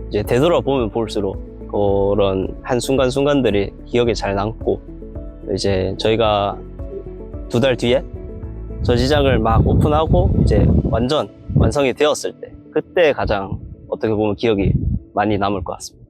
이제 되돌아보면 볼수록 그런 한순간순간들이 기억에 잘 남고 이제 저희가 2달 뒤에 전시장을 막 오픈하고 이제 완전 완성이 되었을 때 그때 가장 어떻게 보면 기억이 많이 남을 것 같습니다.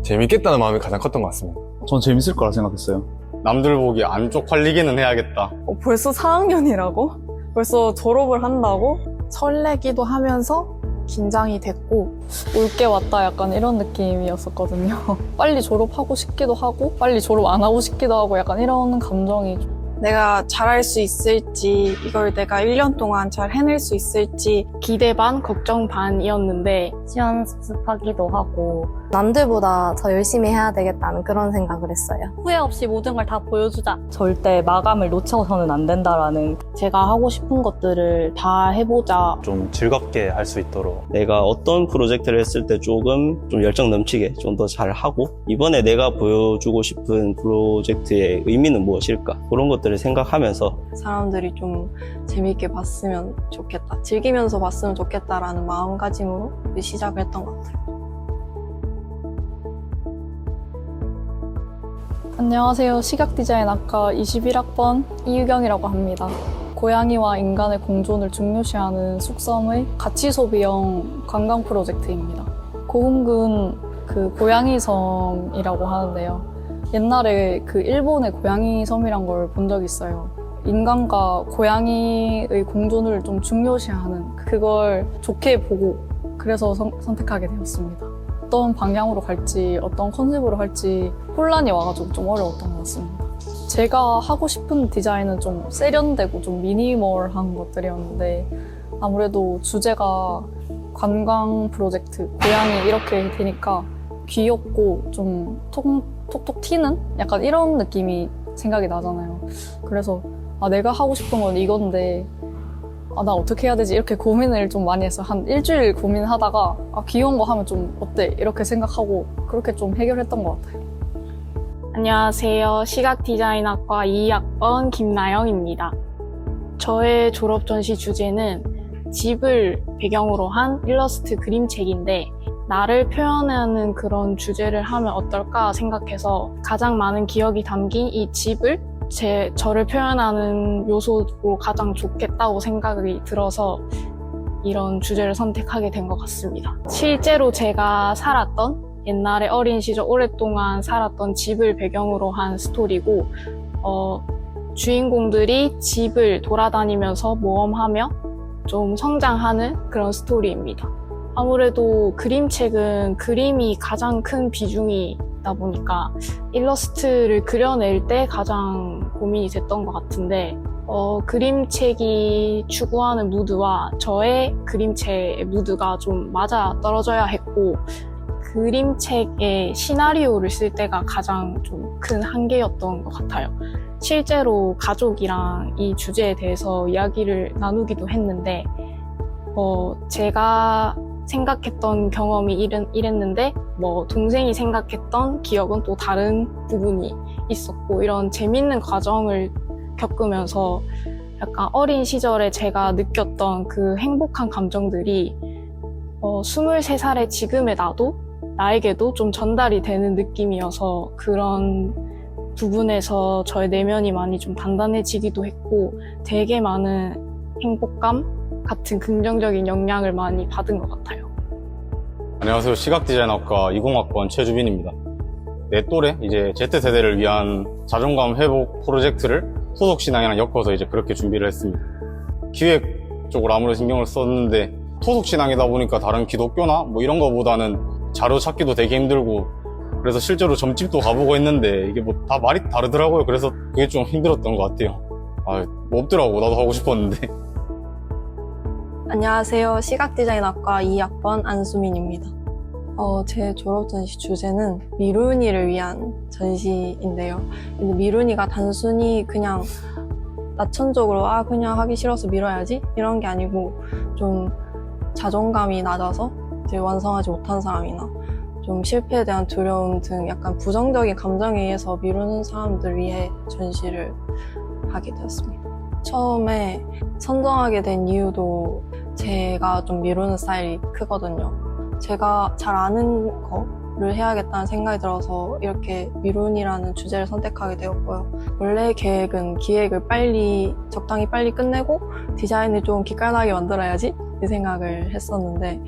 재밌겠다는 마음이 가장 컸던 것 같습니다. 전 재밌을 거라 생각했어요. 남들 보기 안 쪽팔리기는 해야겠다. 벌써 4학년이라고? 벌써 졸업을 한다고? 설레기도 하면서 긴장이 됐고 올 게 왔다 약간 이런 느낌이었었거든요. 빨리 졸업하고 싶기도 하고 빨리 졸업 안 하고 싶기도 하고 약간 이런 감정이 내가 잘할 수 있을지 이걸 내가 1년 동안 잘 해낼 수 있을지 기대 반 걱정 반이었는데 시험 습습하기도 하고 남들보다 더 열심히 해야 되겠다는 그런 생각을 했어요. 후회 없이 모든 걸 다 보여주자. 절대 마감을 놓쳐서는 안 된다라는 제가 하고 싶은 것들을 다 해보자. 좀 즐겁게 할 수 있도록 내가 어떤 프로젝트를 했을 때 조금 좀 열정 넘치게 좀 더 잘하고 이번에 내가 보여주고 싶은 프로젝트의 의미는 무엇일까 그런 것들을 생각하면서 사람들이 좀 재미있게 봤으면 좋겠다, 즐기면서 봤으면 좋겠다라는 마음가짐으로 시작을 했던 것 같아요. 안녕하세요. 시각디자인학과 21학번 이유경이라고 합니다. 고양이와 인간의 공존을 중요시하는 숙성의 가치소비형 관광 프로젝트입니다. 고흥군 그 고양이 섬이라고 하는데요. 옛날에 그 일본의 고양이 섬이란 걸 본 적이 있어요. 인간과 고양이의 공존을 좀 중요시하는 그걸 좋게 보고 그래서 선택하게 되었습니다. 어떤 방향으로 갈지 어떤 컨셉으로 할지 혼란이 와가지고 좀 어려웠던 것 같습니다. 제가 하고 싶은 디자인은 좀 세련되고 좀 미니멀한 것들이었는데 아무래도 주제가 관광 프로젝트, 고양이 이렇게 되니까 귀엽고 좀 톡톡 튀는 약간 이런 느낌이 생각이 나잖아요. 그래서 내가 하고 싶은 건 이건데 나 어떻게 해야 되지? 이렇게 고민을 좀 많이 했어요. 한 일주일 고민하다가 귀여운 거 하면 좀 어때? 이렇게 생각하고 그렇게 좀 해결했던 것 같아요. 안녕하세요. 시각디자인학과 2학번 김나영입니다. 저의 졸업 전시 주제는 집을 배경으로 한 일러스트 그림책인데 나를 표현하는 그런 주제를 하면 어떨까 생각해서 가장 많은 기억이 담긴 이 집을 저를 표현하는 요소로 가장 좋겠다고 생각이 들어서 이런 주제를 선택하게 된 것 같습니다. 실제로 제가 살았던 옛날에 어린 시절 오랫동안 살았던 집을 배경으로 한 스토리고 주인공들이 집을 돌아다니면서 모험하며 좀 성장하는 그런 스토리입니다. 아무래도 그림책은 그림이 가장 큰 비중이 있다 보니까 일러스트를 그려낼 때 가장 고민이 됐던 것 같은데 그림책이 추구하는 무드와 저의 그림책의 무드가 좀 맞아 떨어져야 했고 그림책의 시나리오를 쓸 때가 가장 좀 큰 한계였던 것 같아요. 실제로 가족이랑 이 주제에 대해서 이야기를 나누기도 했는데 제가 생각했던 경험이 이랬는데 동생이 생각했던 기억은 또 다른 부분이 있었고 이런 재밌는 과정을 겪으면서 약간 어린 시절에 제가 느꼈던 그 행복한 감정들이 23살의 지금의 나에게도 좀 전달이 되는 느낌이어서 그런 부분에서 저의 내면이 많이 좀 단단해지기도 했고 되게 많은 행복감 같은 긍정적인 영향을 많이 받은 것 같아요. 안녕하세요. 시각디자인학과 20학번 최주빈입니다. 내 또래 이제 Z세대를 위한 자존감 회복 프로젝트를 토속신앙이랑 엮어서 이제 그렇게 준비를 했습니다. 기획 쪽으로 아무래도 신경을 썼는데 토속신앙이다 보니까 다른 기독교나 뭐 이런 거보다는 자료 찾기도 되게 힘들고, 그래서 실제로 점집도 가보고 했는데 이게 뭐 다 말이 다르더라고요. 그래서 그게 좀 힘들었던 것 같아요. 뭐 없더라고. 나도 하고 싶었는데. 안녕하세요. 시각디자인학과 2학번 안수민입니다. 제 졸업 전시 주제는 미룬이를 위한 전시인데요. 근데 미룬이가 단순히 그냥 나천적으로 그냥 하기 싫어서 미뤄야지 이런 게 아니고, 좀 자존감이 낮아서 이제 완성하지 못한 사람이나 좀 실패에 대한 두려움 등 약간 부정적인 감정에 의해서 미루는 사람들 위해 전시를 하게 되었습니다. 처음에 선정하게 된 이유도 제가 좀 미루는 스타일이 크거든요. 제가 잘 아는 거를 해야겠다는 생각이 들어서 이렇게 미룬이라는 주제를 선택하게 되었고요. 원래 계획은 기획을 적당히 빨리 끝내고 디자인을 좀 기깔나게 만들어야지 이 생각을 했었는데,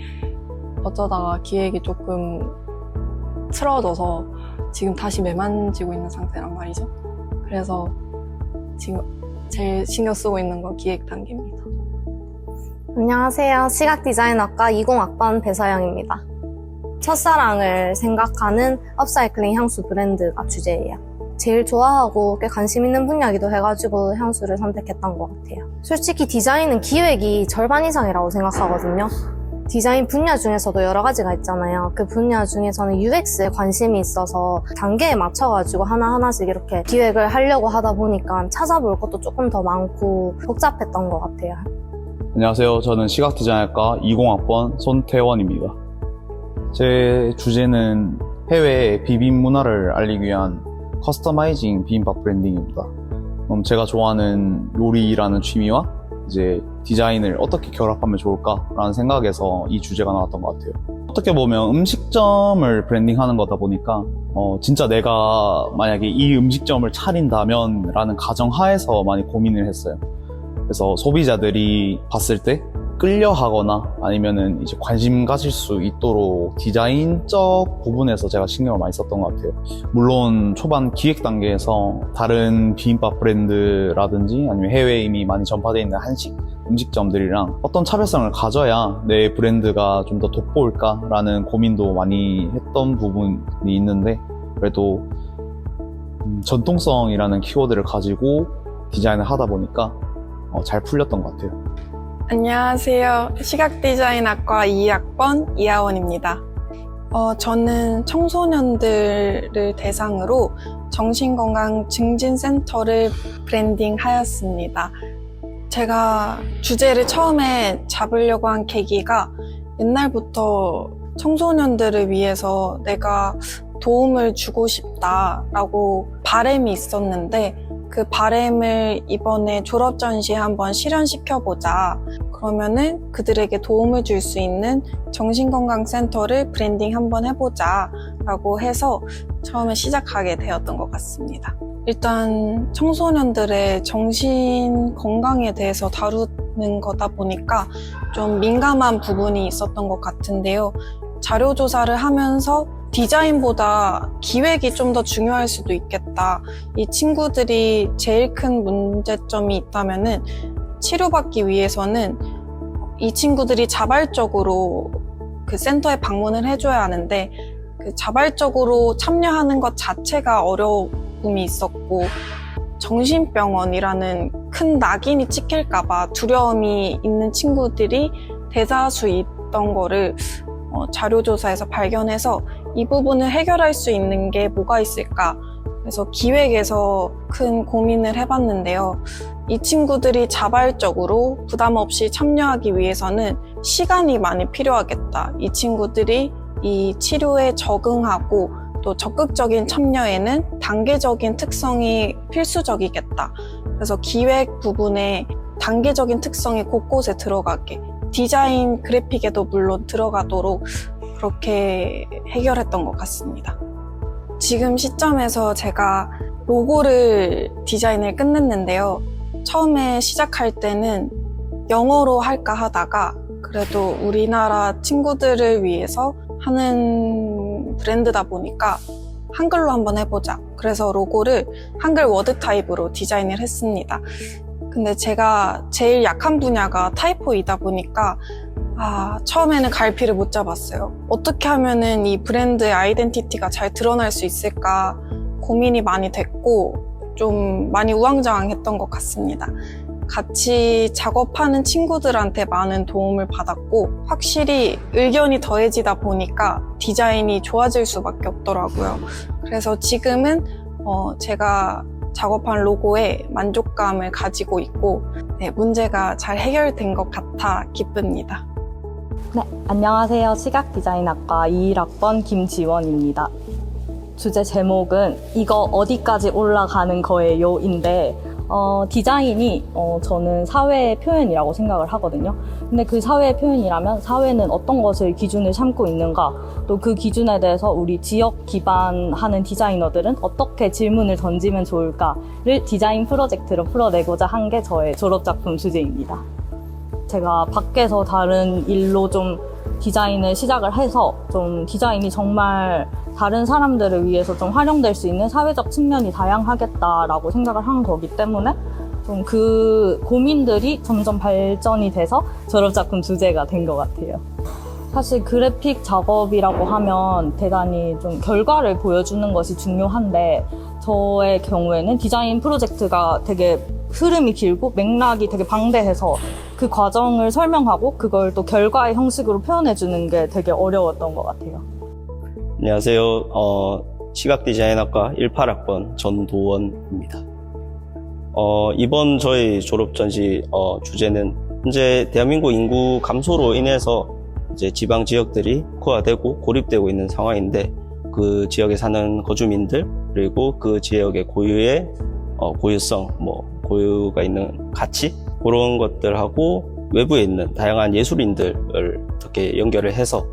어쩌다가 기획이 조금 틀어져서 지금 다시 매만지고 있는 상태란 말이죠. 그래서 지금 제일 신경 쓰고 있는 건 기획 단계입니다. 안녕하세요. 시각디자인학과 20학번 배서영입니다. 첫사랑을 생각하는 업사이클링 향수 브랜드가 주제예요. 제일 좋아하고 꽤 관심 있는 분야기도 해가지고 향수를 선택했던 것 같아요. 솔직히 디자인은 기획이 절반 이상이라고 생각하거든요. 디자인 분야 중에서도 여러 가지가 있잖아요. 그 분야 중에서는 UX에 관심이 있어서 단계에 맞춰가지고 하나하나씩 이렇게 기획을 하려고 하다 보니까 찾아볼 것도 조금 더 많고 복잡했던 것 같아요. 안녕하세요. 저는 시각디자인학과 20학번 손태원입니다. 제 주제는 해외 비빔 문화를 알리기 위한 커스터마이징 비빔밥 브랜딩입니다. 제가 좋아하는 요리라는 취미와 이제 디자인을 어떻게 결합하면 좋을까라는 생각에서 이 주제가 나왔던 것 같아요. 어떻게 보면 음식점을 브랜딩하는 거다 보니까 진짜 내가 만약에 이 음식점을 차린다면 라는 가정하에서 많이 고민을 했어요. 그래서 소비자들이 봤을 때 끌려하거나 아니면은 이제 관심 가질 수 있도록 디자인적 부분에서 제가 신경을 많이 썼던 것 같아요. 물론 초반 기획 단계에서 다른 비빔밥 브랜드라든지 아니면 해외에 이미 많이 전파되어 있는 한식 음식점들이랑 어떤 차별성을 가져야 내 브랜드가 좀 더 돋보일까라는 고민도 많이 했던 부분이 있는데, 그래도 전통성이라는 키워드를 가지고 디자인을 하다 보니까 잘 풀렸던 것 같아요. 안녕하세요. 시각디자인학과 2학번 이하원입니다. 저는 청소년들을 대상으로 정신건강 증진센터를 브랜딩하였습니다. 제가 주제를 처음에 잡으려고 한 계기가 옛날부터 청소년들을 위해서 내가 도움을 주고 싶다라고 바람이 있었는데, 그 바람을 이번에 졸업 전시에 한번 실현시켜보자. 그러면은 그들에게 도움을 줄 수 있는 정신건강센터를 브랜딩 한번 해보자 라고 해서 처음에 시작하게 되었던 것 같습니다. 일단 청소년들의 정신 건강에 대해서 다루는 거다 보니까 좀 민감한 부분이 있었던 것 같은데요. 자료조사를 하면서 디자인보다 기획이 좀 더 중요할 수도 있겠다. 이 친구들이 제일 큰 문제점이 있다면은 치료받기 위해서는 이 친구들이 자발적으로 그 센터에 방문을 해줘야 하는데, 그 자발적으로 참여하는 것 자체가 어려움이 있었고, 정신병원이라는 큰 낙인이 찍힐까봐 두려움이 있는 친구들이 대다수 있던 거를 자료조사에서 발견해서 이 부분을 해결할 수 있는 게 뭐가 있을까? 그래서 기획에서 큰 고민을 해봤는데요. 이 친구들이 자발적으로 부담 없이 참여하기 위해서는 시간이 많이 필요하겠다. 이 친구들이 이 치료에 적응하고 또 적극적인 참여에는 단계적인 특성이 필수적이겠다. 그래서 기획 부분에 단계적인 특성이 곳곳에 들어가게, 디자인 그래픽에도 물론 들어가도록 그렇게 해결했던 것 같습니다. 지금 시점에서 제가 로고를 디자인을 끝냈는데요. 처음에 시작할 때는 영어로 할까 하다가 그래도 우리나라 친구들을 위해서 하는 브랜드다 보니까 한글로 한번 해보자. 그래서 로고를 한글 워드 타입으로 디자인을 했습니다. 근데 제가 제일 약한 분야가 타이포이다 보니까 처음에는 갈피를 못 잡았어요. 어떻게 하면은 이 브랜드의 아이덴티티가 잘 드러날 수 있을까 고민이 많이 됐고 좀 많이 우왕좌왕했던 것 같습니다. 같이 작업하는 친구들한테 많은 도움을 받았고 확실히 의견이 더해지다 보니까 디자인이 좋아질 수밖에 없더라고요. 그래서 지금은 제가 작업한 로고에 만족감을 가지고 있고 문제가 잘 해결된 것 같아 기쁩니다. 네, 안녕하세요. 시각디자인학과 21학번 김지원입니다. 주제 제목은 이거 어디까지 올라가는 거예요? 인데 디자인이 저는 사회의 표현이라고 생각을 하거든요. 근데 그 사회의 표현이라면 사회는 어떤 것을 기준을 삼고 있는가, 또 그 기준에 대해서 우리 지역 기반하는 디자이너들은 어떻게 질문을 던지면 좋을까를 디자인 프로젝트로 풀어내고자 한 게 저의 졸업작품 주제입니다. 제가 밖에서 다른 일로 좀 디자인을 시작을 해서 좀 디자인이 정말 다른 사람들을 위해서 좀 활용될 수 있는 사회적 측면이 다양하겠다라고 생각을 한 거기 때문에 좀 그 고민들이 점점 발전이 돼서 졸업작품 주제가 된 것 같아요. 사실 그래픽 작업이라고 하면 대단히 좀 결과를 보여주는 것이 중요한데 저의 경우에는 디자인 프로젝트가 되게 흐름이 길고 맥락이 되게 방대해서 그 과정을 설명하고 그걸 또 결과의 형식으로 표현해주는 게 되게 어려웠던 것 같아요. 안녕하세요. 시각디자인학과 18학번 전도원입니다. 이번 저희 졸업전시 주제는 현재 대한민국 인구 감소로 인해서 이제 지방 지역들이 국화되고 고립되고 있는 상황인데 그 지역에 사는 거주민들 그리고 그 지역의 고유의 고유성, 고유가 있는 가치 그런 것들하고 외부에 있는 다양한 예술인들을 어떻게 연결을 해서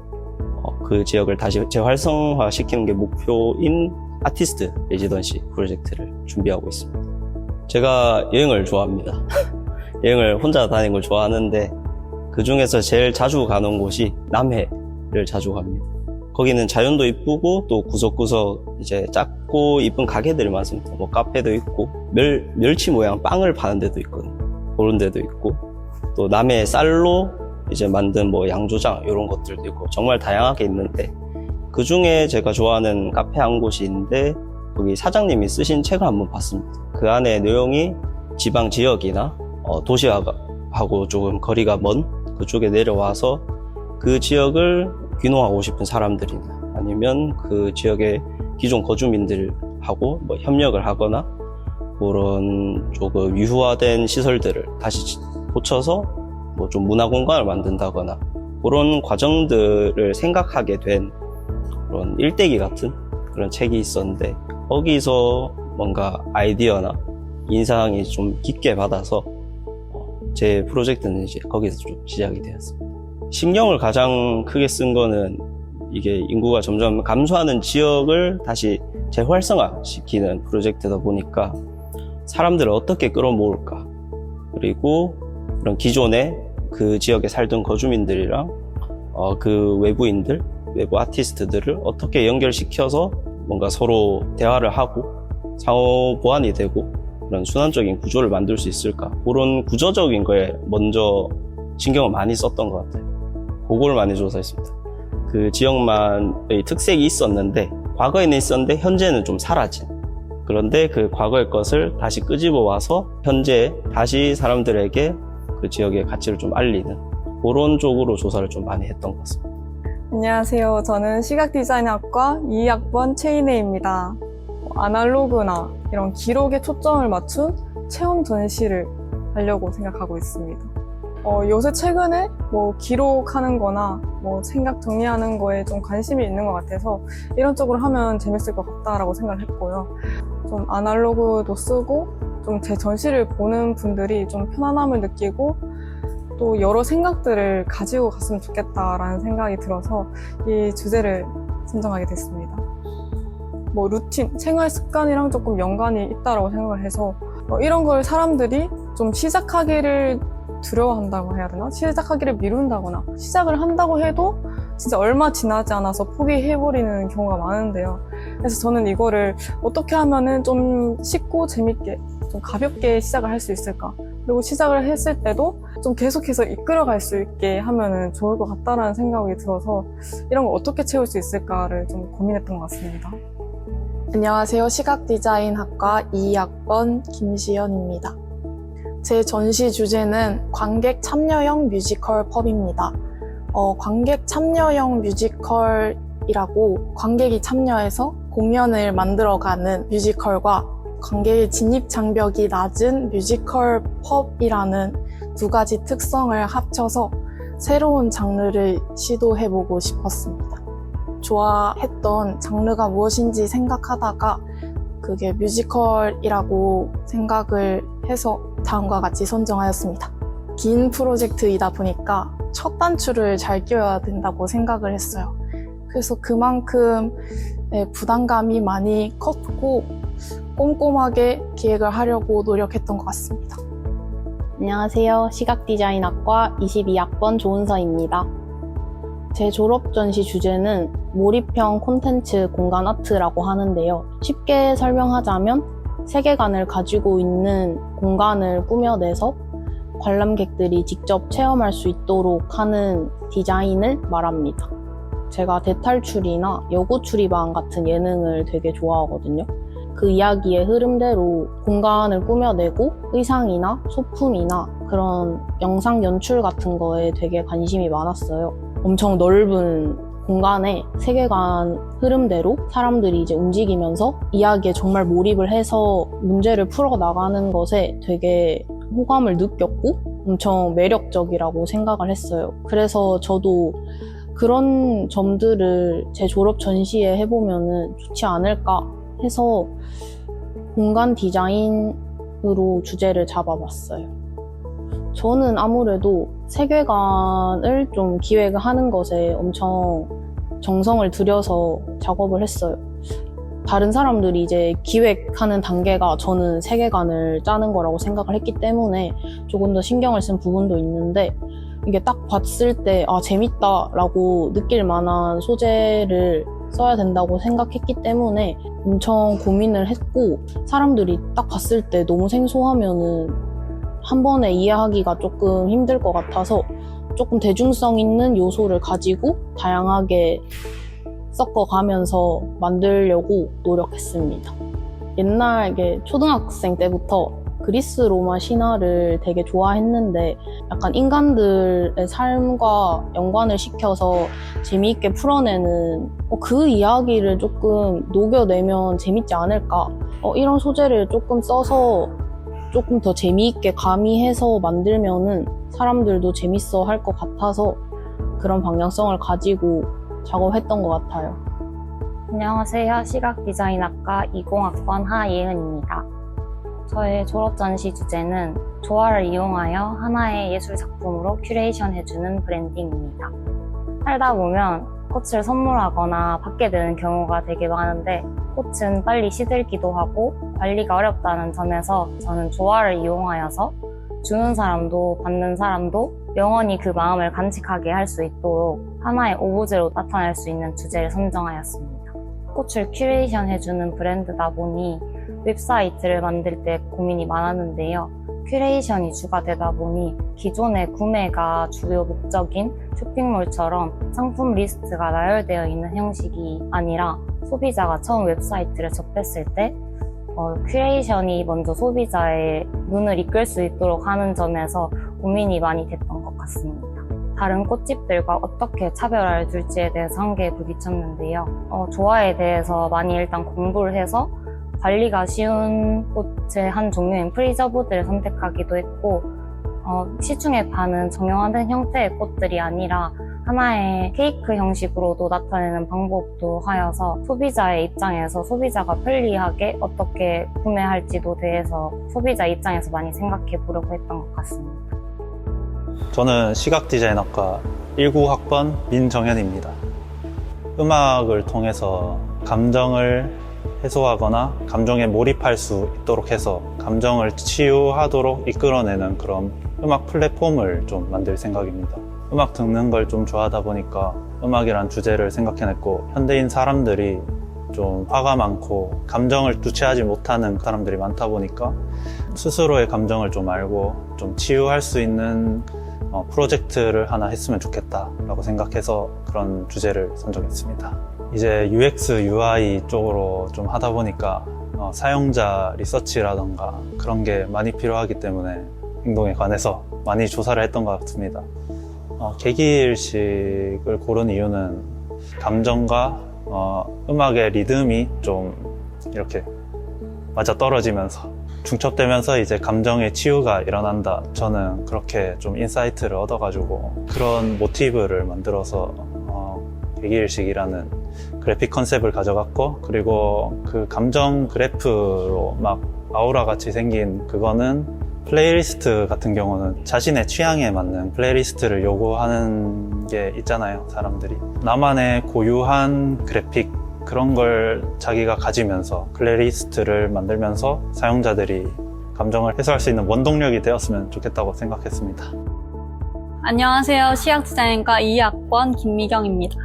그 지역을 다시 재활성화시키는 게 목표인 아티스트 레지던시 프로젝트를 준비하고 있습니다. 제가 여행을 좋아합니다. 여행을 혼자 다니는 걸 좋아하는데 그 중에서 제일 자주 가는 곳이 남해를 자주 갑니다. 거기는 자연도 이쁘고 또 구석구석 이제 작고 이쁜 가게들이 많습니다. 카페도 있고 멸치 모양 빵을 파는 데도 있거든요. 그런 데도 있고 또 남해 쌀로 이제 만든 양조장 이런 것들도 있고 정말 다양하게 있는데 그 중에 제가 좋아하는 카페 한 곳이 있는데 거기 사장님이 쓰신 책을 한번 봤습니다. 그 안에 내용이 지방 지역이나 도시하고 조금 거리가 먼 그쪽에 내려와서 그 지역을 귀농하고 싶은 사람들이나 아니면 그 지역의 기존 거주민들하고 협력을 하거나 그런 조금 유후화된 시설들을 다시 고쳐서 좀 문화 공간을 만든다거나 그런 과정들을 생각하게 된 그런 일대기 같은 그런 책이 있었는데 거기서 뭔가 아이디어나 인상이 좀 깊게 받아서 제 프로젝트는 이제 거기서 좀 시작이 되었습니다. 신경을 가장 크게 쓴 거는 이게 인구가 점점 감소하는 지역을 다시 재활성화시키는 프로젝트다 보니까 사람들을 어떻게 끌어모을까 그리고 그런 기존에 그 지역에 살던 거주민들이랑 그 외부인들, 외부 아티스트들을 어떻게 연결시켜서 뭔가 서로 대화를 하고 상호 보완이 되고 그런 순환적인 구조를 만들 수 있을까 그런 구조적인 거에 먼저 신경을 많이 썼던 것 같아요. 그걸 많이 조사했습니다. 그 지역만의 특색이 있었는데 과거에는 있었는데 현재는 좀 사라진 그런데 그 과거의 것을 다시 끄집어 와서 현재 다시 사람들에게 그 지역의 가치를 좀 알리는 그런 쪽으로 조사를 좀 많이 했던 것 같습니다. 안녕하세요. 저는 시각디자인학과 2학번 최인혜입니다. 아날로그나 이런 기록에 초점을 맞춘 체험 전시를 하려고 생각하고 있습니다. 요새 최근에 기록하는 거나 생각 정리하는 거에 좀 관심이 있는 것 같아서 이런 쪽으로 하면 재밌을 것 같다라고 생각을 했고요. 좀 아날로그도 쓰고 좀 제 전시를 보는 분들이 좀 편안함을 느끼고 또 여러 생각들을 가지고 갔으면 좋겠다라는 생각이 들어서 이 주제를 선정하게 됐습니다. 뭐 루틴, 생활 습관이랑 조금 연관이 있다고 생각을 해서 이런 걸 사람들이 좀 시작하기를 두려워한다고 해야 되나? 시작하기를 미룬다거나 시작을 한다고 해도 진짜 얼마 지나지 않아서 포기해버리는 경우가 많은데요. 그래서 저는 이거를 어떻게 하면은 좀 쉽고 재밌게 좀 가볍게 시작을 할 수 있을까? 그리고 시작을 했을 때도 좀 계속해서 이끌어갈 수 있게 하면은 좋을 것 같다라는 생각이 들어서 이런 걸 어떻게 채울 수 있을까를 좀 고민했던 것 같습니다. 안녕하세요. 시각디자인학과 2학번 김시연입니다. 제 전시 주제는 관객 참여형 뮤지컬 펍입니다. 관객 참여형 뮤지컬이라고 관객이 참여해서 공연을 만들어가는 뮤지컬과 관객의 진입 장벽이 낮은 뮤지컬 펍이라는 두 가지 특성을 합쳐서 새로운 장르를 시도해보고 싶었습니다. 좋아했던 장르가 무엇인지 생각하다가 그게 뮤지컬이라고 생각을 해서 다음과 같이 선정하였습니다. 긴 프로젝트이다 보니까 첫 단추를 잘 끼워야 된다고 생각을 했어요. 그래서 그만큼 부담감이 많이 컸고 꼼꼼하게 기획을 하려고 노력했던 것 같습니다. 안녕하세요. 시각디자인학과 22학번 조은서입니다. 제 졸업 전시 주제는 몰입형 콘텐츠 공간 아트라고 하는데요. 쉽게 설명하자면 세계관을 가지고 있는 공간을 꾸며내서 관람객들이 직접 체험할 수 있도록 하는 디자인을 말합니다. 제가 대탈출이나 여고출입반 같은 예능을 되게 좋아하거든요. 그 이야기의 흐름대로 공간을 꾸며내고 의상이나 소품이나 그런 영상 연출 같은 거에 되게 관심이 많았어요. 엄청 넓은 공간에 세계관 흐름대로 사람들이 이제 움직이면서 이야기에 정말 몰입을 해서 문제를 풀어나가는 것에 되게 호감을 느꼈고 엄청 매력적이라고 생각을 했어요. 그래서 저도 그런 점들을 제 졸업 전시에 해보면은 좋지 않을까 해서 공간 디자인으로 주제를 잡아봤어요. 저는 아무래도 세계관을 좀 기획을 하는 것에 엄청 정성을 들여서 작업을 했어요. 다른 사람들이 이제 기획하는 단계가 저는 세계관을 짜는 거라고 생각을 했기 때문에 조금 더 신경을 쓴 부분도 있는데 이게 딱 봤을 때 재밌다라고 느낄 만한 소재를 써야 된다고 생각했기 때문에 엄청 고민을 했고 사람들이 딱 봤을 때 너무 생소하면은 한 번에 이해하기가 조금 힘들 것 같아서 조금 대중성 있는 요소를 가지고 다양하게 섞어가면서 만들려고 노력했습니다. 옛날 초등학생 때부터 그리스 로마 신화를 되게 좋아했는데 약간 인간들의 삶과 연관을 시켜서 재미있게 풀어내는 그 이야기를 조금 녹여내면 재밌지 않을까 이런 소재를 조금 써서 조금 더 재미있게 가미해서 만들면은 사람들도 재밌어 할 것 같아서 그런 방향성을 가지고 작업했던 것 같아요. 안녕하세요. 시각디자인학과 20학번 하예은입니다. 저의 졸업 전시 주제는 조화를 이용하여 하나의 예술 작품으로 큐레이션해주는 브랜딩입니다. 살다 보면 꽃을 선물하거나 받게 되는 경우가 되게 많은데 꽃은 빨리 시들기도 하고 관리가 어렵다는 점에서 저는 조화를 이용하여서 주는 사람도 받는 사람도 영원히 그 마음을 간직하게 할 수 있도록 하나의 오브제로 나타낼 수 있는 주제를 선정하였습니다. 꽃을 큐레이션 해주는 브랜드다 보니 웹사이트를 만들 때 고민이 많았는데요. 큐레이션이 주가 되다 보니 기존의 구매가 주요 목적인 쇼핑몰처럼 상품 리스트가 나열되어 있는 형식이 아니라 소비자가 처음 웹사이트를 접했을 때 큐레이션이 먼저 소비자의 눈을 이끌 수 있도록 하는 점에서 고민이 많이 됐던 것 같습니다. 다른 꽃집들과 어떻게 차별화를 둘지에 대해서 한계에 부딪혔는데요. 조화에 대해서 많이 일단 공부를 해서 관리가 쉬운 꽃의 한 종류인 프리저브드를 선택하기도 했고 시중에 파는 정형화된 형태의 꽃들이 아니라 하나의 케이크 형식으로도 나타내는 방법도 하여서 소비자의 입장에서 소비자가 편리하게 어떻게 구매할지도 대해서 소비자 입장에서 많이 생각해 보려고 했던 것 같습니다. 저는 시각디자인학과 19학번 민정현입니다. 음악을 통해서 감정을 해소하거나 감정에 몰입할 수 있도록 해서 감정을 치유하도록 이끌어내는 그런 음악 플랫폼을 좀 만들 생각입니다. 음악 듣는 걸 좀 좋아하다 보니까 음악이란 주제를 생각해냈고, 현대인 사람들이 좀 화가 많고 감정을 주체하지 못하는 사람들이 많다 보니까 스스로의 감정을 좀 알고 좀 치유할 수 있는 프로젝트를 하나 했으면 좋겠다라고 생각해서 그런 주제를 선정했습니다. 이제 UX, UI 쪽으로 좀 하다 보니까 사용자 리서치라던가 그런 게 많이 필요하기 때문에 행동에 관해서 많이 조사를 했던 것 같습니다. 계기일식을 고른 이유는 감정과 음악의 리듬이 좀 이렇게 맞아떨어지면서 중첩되면서 이제 감정의 치유가 일어난다. 저는 그렇게 좀 인사이트를 얻어가지고 그런 모티브를 만들어서 계기일식이라는 그래픽 컨셉을 가져갔고, 그리고 그 감정 그래프로 막 아우라 같이 생긴 그거는 플레이리스트 같은 경우는 자신의 취향에 맞는 플레이리스트를 요구하는 게 있잖아요, 사람들이. 나만의 고유한 그래픽, 그런 걸 자기가 가지면서 플레이리스트를 만들면서 사용자들이 감정을 해소할 수 있는 원동력이 되었으면 좋겠다고 생각했습니다. 안녕하세요. 시각디자인과 2학번 김미경입니다.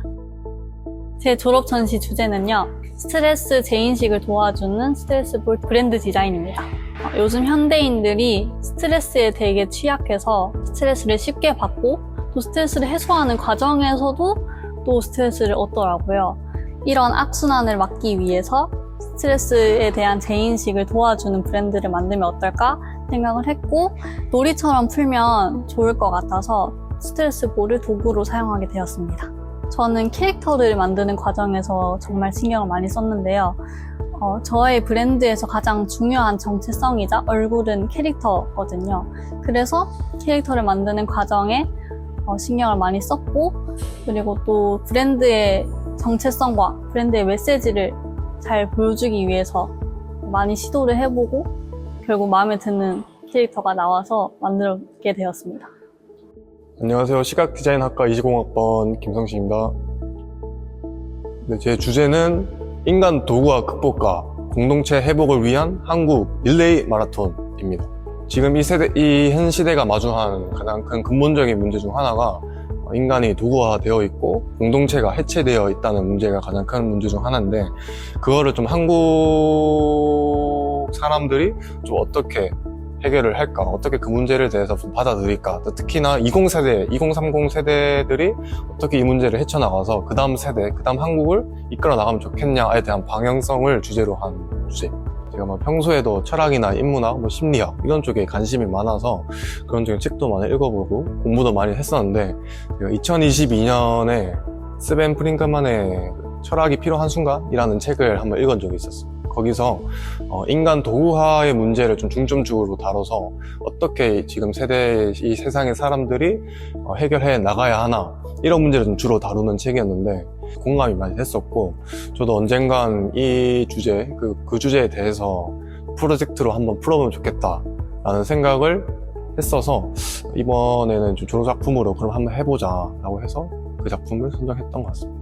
제 졸업 전시 주제는요, 스트레스 재인식을 도와주는 스트레스 볼 브랜드 디자인입니다. 요즘 현대인들이 스트레스에 되게 취약해서 스트레스를 쉽게 받고 또 스트레스를 해소하는 과정에서도 또 스트레스를 얻더라고요. 이런 악순환을 막기 위해서 스트레스에 대한 재인식을 도와주는 브랜드를 만들면 어떨까 생각을 했고, 놀이처럼 풀면 좋을 것 같아서 스트레스 볼을 도구로 사용하게 되었습니다. 저는 캐릭터를 만드는 과정에서 정말 신경을 많이 썼는데요. 저의 브랜드에서 가장 중요한 정체성이자 얼굴은 캐릭터거든요. 그래서 캐릭터를 만드는 과정에 신경을 많이 썼고, 그리고 또 브랜드의 정체성과 브랜드의 메시지를 잘 보여주기 위해서 많이 시도를 해보고 결국 마음에 드는 캐릭터가 나와서 만들게 되었습니다. 안녕하세요. 시각디자인학과 20학번 김성식입니다. 네, 제 주제는 인간 도구와 극복과 공동체 회복을 위한 한국 릴레이 마라톤입니다. 지금 이 현 시대가 마주한 가장 큰 근본적인 문제 중 하나가 인간이 도구화되어 있고 공동체가 해체되어 있다는 문제가 가장 큰 문제 중 하나인데, 그거를 좀 한국 사람들이 좀 어떻게 해결을 할까, 어떻게 그 문제를 대해서 좀 받아들일까, 특히나 20세대, 2030 세대들이 어떻게 이 문제를 헤쳐나가서 그 다음 세대, 그 다음 한국을 이끌어 나가면 좋겠냐에 대한 방향성을 주제로 한 주제입니다. 제가 평소에도 철학이나 인문학, 심리학 이런 쪽에 관심이 많아서 그런 쪽에 책도 많이 읽어보고 공부도 많이 했었는데, 제가 2022년에 스벤 프링크만의 철학이 필요한 순간이라는 책을 한번 읽은 적이 있었어요. 거기서 인간 도구화의 문제를 좀 중점적으로 다뤄서 어떻게 지금 세대, 이 세상의 사람들이 해결해 나가야 하나, 이런 문제를 좀 주로 다루는 책이었는데 공감이 많이 됐었고, 저도 언젠간 이 주제, 그 주제에 대해서 프로젝트로 한번 풀어보면 좋겠다라는 생각을 했어서 이번에는 좀 졸업작품으로 그럼 한번 해보자 라고 해서 그 작품을 선정했던 것 같습니다.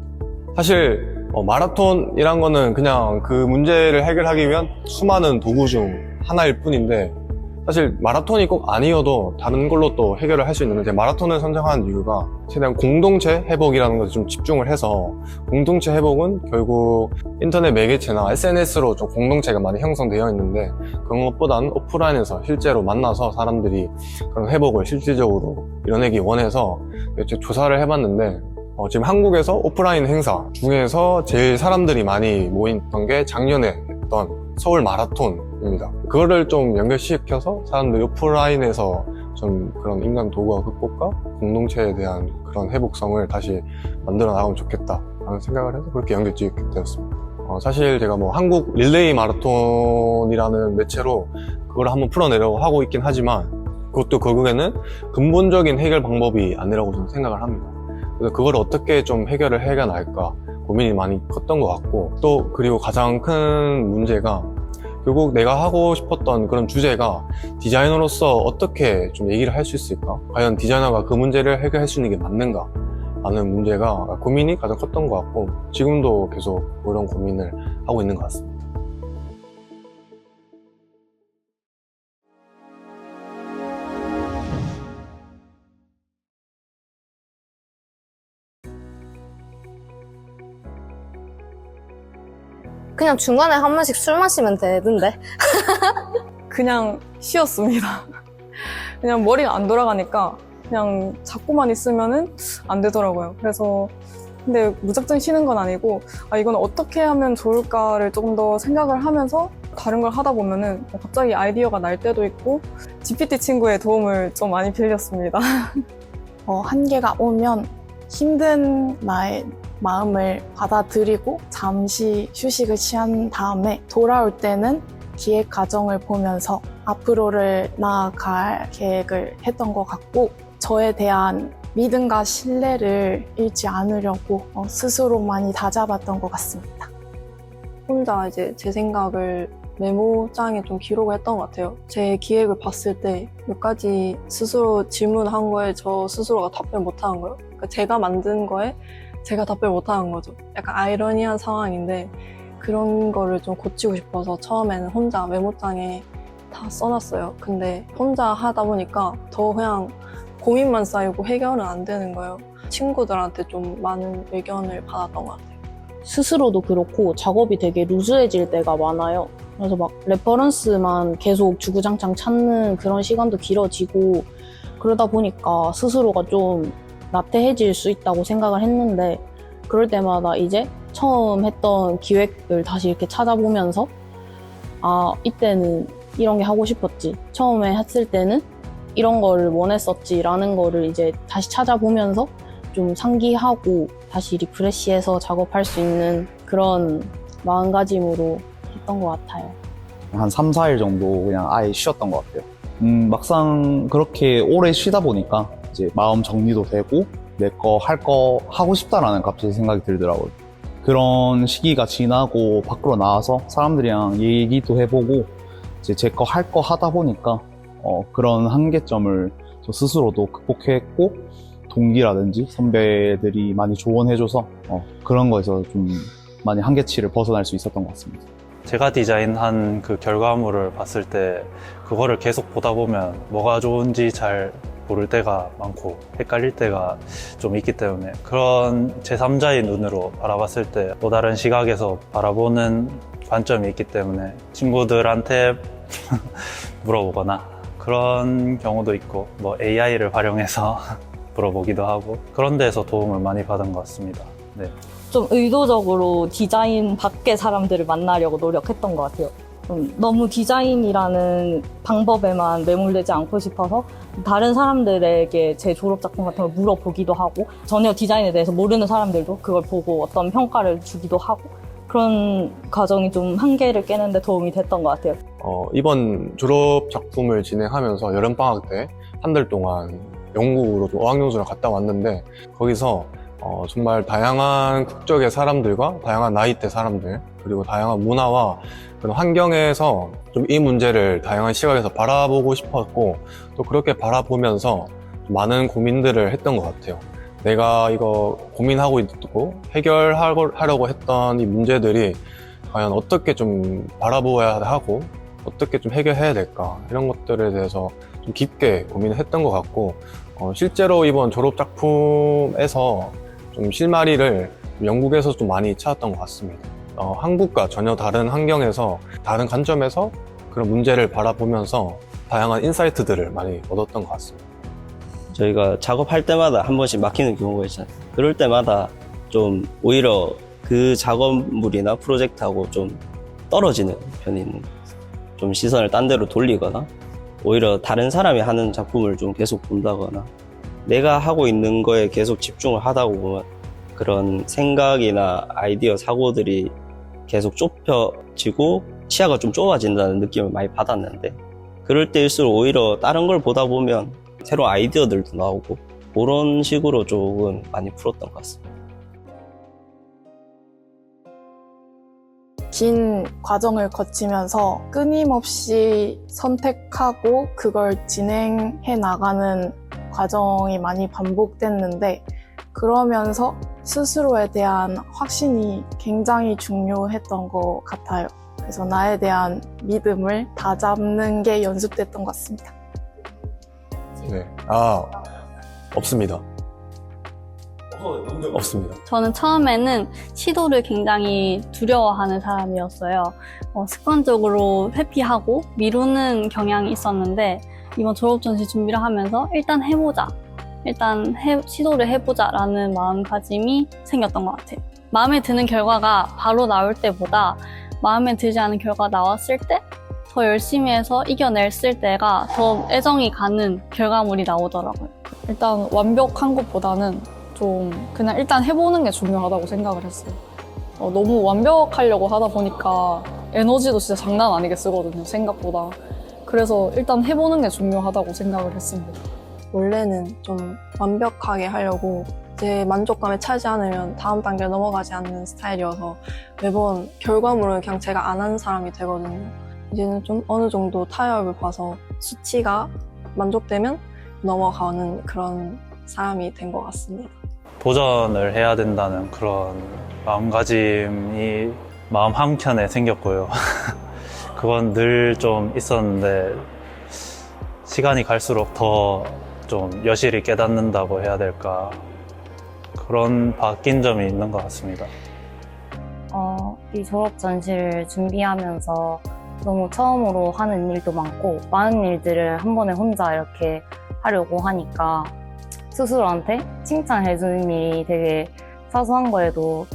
사실 마라톤이란 거는 그냥 그 문제를 해결하기 위한 수많은 도구 중 하나일 뿐인데, 사실 마라톤이 꼭 아니어도 다른 걸로 또 해결을 할 수 있는데, 마라톤을 선정한 이유가 최대한 공동체 회복이라는 것에 좀 집중을 해서, 공동체 회복은 결국 인터넷 매개체나 SNS로 좀 공동체가 많이 형성되어 있는데, 그런 것보다는 오프라인에서 실제로 만나서 사람들이 그런 회복을 실질적으로 이뤄내기 원해서 조사를 해봤는데, 지금 한국에서 오프라인 행사 중에서 제일 사람들이 많이 모였던 게 작년에 했던 서울 마라톤입니다. 그거를 좀 연결시켜서 사람들이 오프라인에서 좀 그런 인간 도구와 극복과 공동체에 대한 그런 회복성을 다시 만들어 나가면 좋겠다라는 생각을 해서 그렇게 연결짓게 되었습니다. 사실 제가 한국 릴레이 마라톤이라는 매체로 그걸 한번 풀어내려고 하고 있긴 하지만, 그것도 결국에는 근본적인 해결 방법이 아니라고 저는 생각을 합니다. 그래서 그걸 어떻게 좀 해결을 해야 나을까 고민이 많이 컸던 것 같고, 또 그리고 가장 큰 문제가 결국 내가 하고 싶었던 그런 주제가 디자이너로서 어떻게 좀 얘기를 할 수 있을까, 과연 디자이너가 그 문제를 해결할 수 있는 게 맞는가 라는 문제가 고민이 가장 컸던 것 같고, 지금도 계속 그런 고민을 하고 있는 것 같습니다. 그냥 중간에 한 번씩 술 마시면 되던데. 그냥 쉬었습니다. 그냥 머리가 안 돌아가니까 그냥 잡고만 있으면은 안 되더라고요. 그래서 근데 무작정 쉬는 건 아니고 이건 어떻게 하면 좋을까를 조금 더 생각을 하면서 다른 걸 하다 보면은 갑자기 아이디어가 날 때도 있고 GPT 친구의 도움을 좀 많이 빌렸습니다. 한계가 오면 힘든 나의 마음을 받아들이고 잠시 휴식을 취한 다음에 돌아올 때는 기획 과정을 보면서 앞으로를 나아갈 계획을 했던 것 같고 저에 대한 믿음과 신뢰를 잃지 않으려고 스스로 많이 다잡았던 것 같습니다. 혼자 이제 제 생각을 메모장에 좀 기록을 했던 것 같아요. 제 기획을 봤을 때 몇 가지 스스로 질문한 거에 저 스스로가 답변 못하는 거예요. 그러니까 제가 만든 거에 제가 답변 못하는 거죠. 약간 아이러니한 상황인데 그런 거를 좀 고치고 싶어서 처음에는 혼자 메모장에 다 써놨어요. 근데 혼자 하다 보니까 더 그냥 고민만 쌓이고 해결은 안 되는 거예요. 친구들한테 좀 많은 의견을 받았던 것 같아요. 스스로도 그렇고 작업이 되게 루즈해질 때가 많아요. 그래서 막 레퍼런스만 계속 주구장창 찾는 그런 시간도 길어지고 그러다 보니까 스스로가 좀 나태해질 수 있다고 생각을 했는데 그럴 때마다 이제 처음 했던 기획을 다시 이렇게 찾아보면서 이때는 이런 게 하고 싶었지. 처음에 했을 때는 이런 거를 원했었지라는 거를 이제 다시 찾아보면서 좀 상기하고 다시 리프레시해서 작업할 수 있는 그런 마음가짐으로 했던 것 같아요. 한 3, 4일 정도 그냥 아예 쉬었던 것 같아요. 막상 그렇게 오래 쉬다 보니까 이제 마음 정리도 되고 내 거 할 거 하고 싶다라는 갑자기 생각이 들더라고요. 그런 시기가 지나고 밖으로 나와서 사람들이랑 얘기도 해보고 이제 제 거 할 거 하다 보니까 그런 한계점을 저 스스로도 극복했고 동기라든지 선배들이 많이 조언해줘서 그런 거에서 좀 많이 한계치를 벗어날 수 있었던 것 같습니다. 제가 디자인한 그 결과물을 봤을 때 그거를 계속 보다 보면 뭐가 좋은지 잘 모를 때가 많고 헷갈릴 때가 좀 있기 때문에 그런 제3자의 눈으로 바라봤을 때 또 다른 시각에서 바라보는 관점이 있기 때문에 친구들한테 물어보거나 그런 경우도 있고 뭐 AI를 활용해서 물어보기도 하고 그런 데서 도움을 많이 받은 것 같습니다. 네. 좀 의도적으로 디자인 밖의 사람들을 만나려고 노력했던 것 같아요. 너무 디자인이라는 방법에만 매몰되지 않고 싶어서 다른 사람들에게 제 졸업작품 같은 걸 물어보기도 하고 전혀 디자인에 대해서 모르는 사람들도 그걸 보고 어떤 평가를 주기도 하고 그런 과정이 좀 한계를 깨는 데 도움이 됐던 것 같아요. 이번 졸업 작품을 진행하면서 여름방학 때 한 달 동안 영국으로 좀 어학연수를 갔다 왔는데 거기서 정말 다양한 국적의 사람들과 다양한 나이대 사람들 그리고 다양한 문화와 그런 환경에서 좀 이 문제를 다양한 시각에서 바라보고 싶었고 또 그렇게 바라보면서 많은 고민들을 했던 것 같아요. 내가 이거 고민하고 있고 해결하려고 했던 이 문제들이 과연 어떻게 좀 바라보아야 하고 어떻게 좀 해결해야 될까 이런 것들에 대해서 좀 깊게 고민을 했던 것 같고 실제로 이번 졸업 작품에서 좀 실마리를 영국에서 좀 많이 찾았던 것 같습니다. 한국과 전혀 다른 환경에서 다른 관점에서 그런 문제를 바라보면서 다양한 인사이트들을 많이 얻었던 것 같습니다. 저희가 작업할 때마다 한 번씩 막히는 경우가 있잖아요. 그럴 때마다 좀 오히려 그 작업물이나 프로젝트하고 좀 떨어지는 편이 있는 거예요. 좀 시선을 딴 데로 돌리거나 오히려 다른 사람이 하는 작품을 좀 계속 본다거나 내가 하고 있는 거에 계속 집중을 하다 보면 그런 생각이나 아이디어, 사고들이 계속 좁혀지고 시야가 좀 좁아진다는 느낌을 많이 받았는데 그럴 때일수록 오히려 다른 걸 보다 보면 새로운 아이디어들도 나오고 그런 식으로 조금 많이 풀었던 것 같습니다. 긴 과정을 거치면서 끊임없이 선택하고 그걸 진행해 나가는 과정이 많이 반복됐는데 그러면서 스스로에 대한 확신이 굉장히 중요했던 것 같아요. 그래서 나에 대한 믿음을 다잡는 게 연습됐던 것 같습니다. 네. 없습니다. 없습니다. 저는 처음에는 시도를 굉장히 두려워하는 사람이었어요. 습관적으로 회피하고 미루는 경향이 있었는데 이번 졸업전시 준비를 하면서 일단 해보자. 시도를 해보자라는 마음가짐이 생겼던 것 같아요. 마음에 드는 결과가 바로 나올 때보다 마음에 들지 않은 결과가 나왔을 때 더 열심히 해서 이겨냈을 때가 더 애정이 가는 결과물이 나오더라고요. 일단 완벽한 것보다는 좀 그냥 일단 해보는 게 중요하다고 생각을 했어요. 너무 완벽하려고 하다 보니까 에너지도 진짜 장난 아니게 쓰거든요, 생각보다. 그래서 일단 해보는 게 중요하다고 생각을 했습니다. 원래는 좀 완벽하게 하려고 제 만족감에 차지 않으면 다음 단계로 넘어가지 않는 스타일이어서 매번 결과물을 그냥 제가 안 하는 사람이 되거든요. 이제는 좀 어느 정도 타협을 봐서 수치가 만족되면 넘어가는 그런 사람이 된 것 같습니다. 도전을 해야 된다는 그런 마음가짐이 마음 한켠에 생겼고요. 그건 늘 좀 있었는데 시간이 갈수록 더 좀 여실히 깨닫는다고 해야 될까, 그런 바뀐 점이 있는 것 같습니다. 이 졸업 전시를 준비하면서 너무 처음으로 하는 일도 많고 많은 일들을 한 번에 혼자 이렇게 하려고 하니까 스스로한테 칭찬해주는 일이 되게 사소한 거에도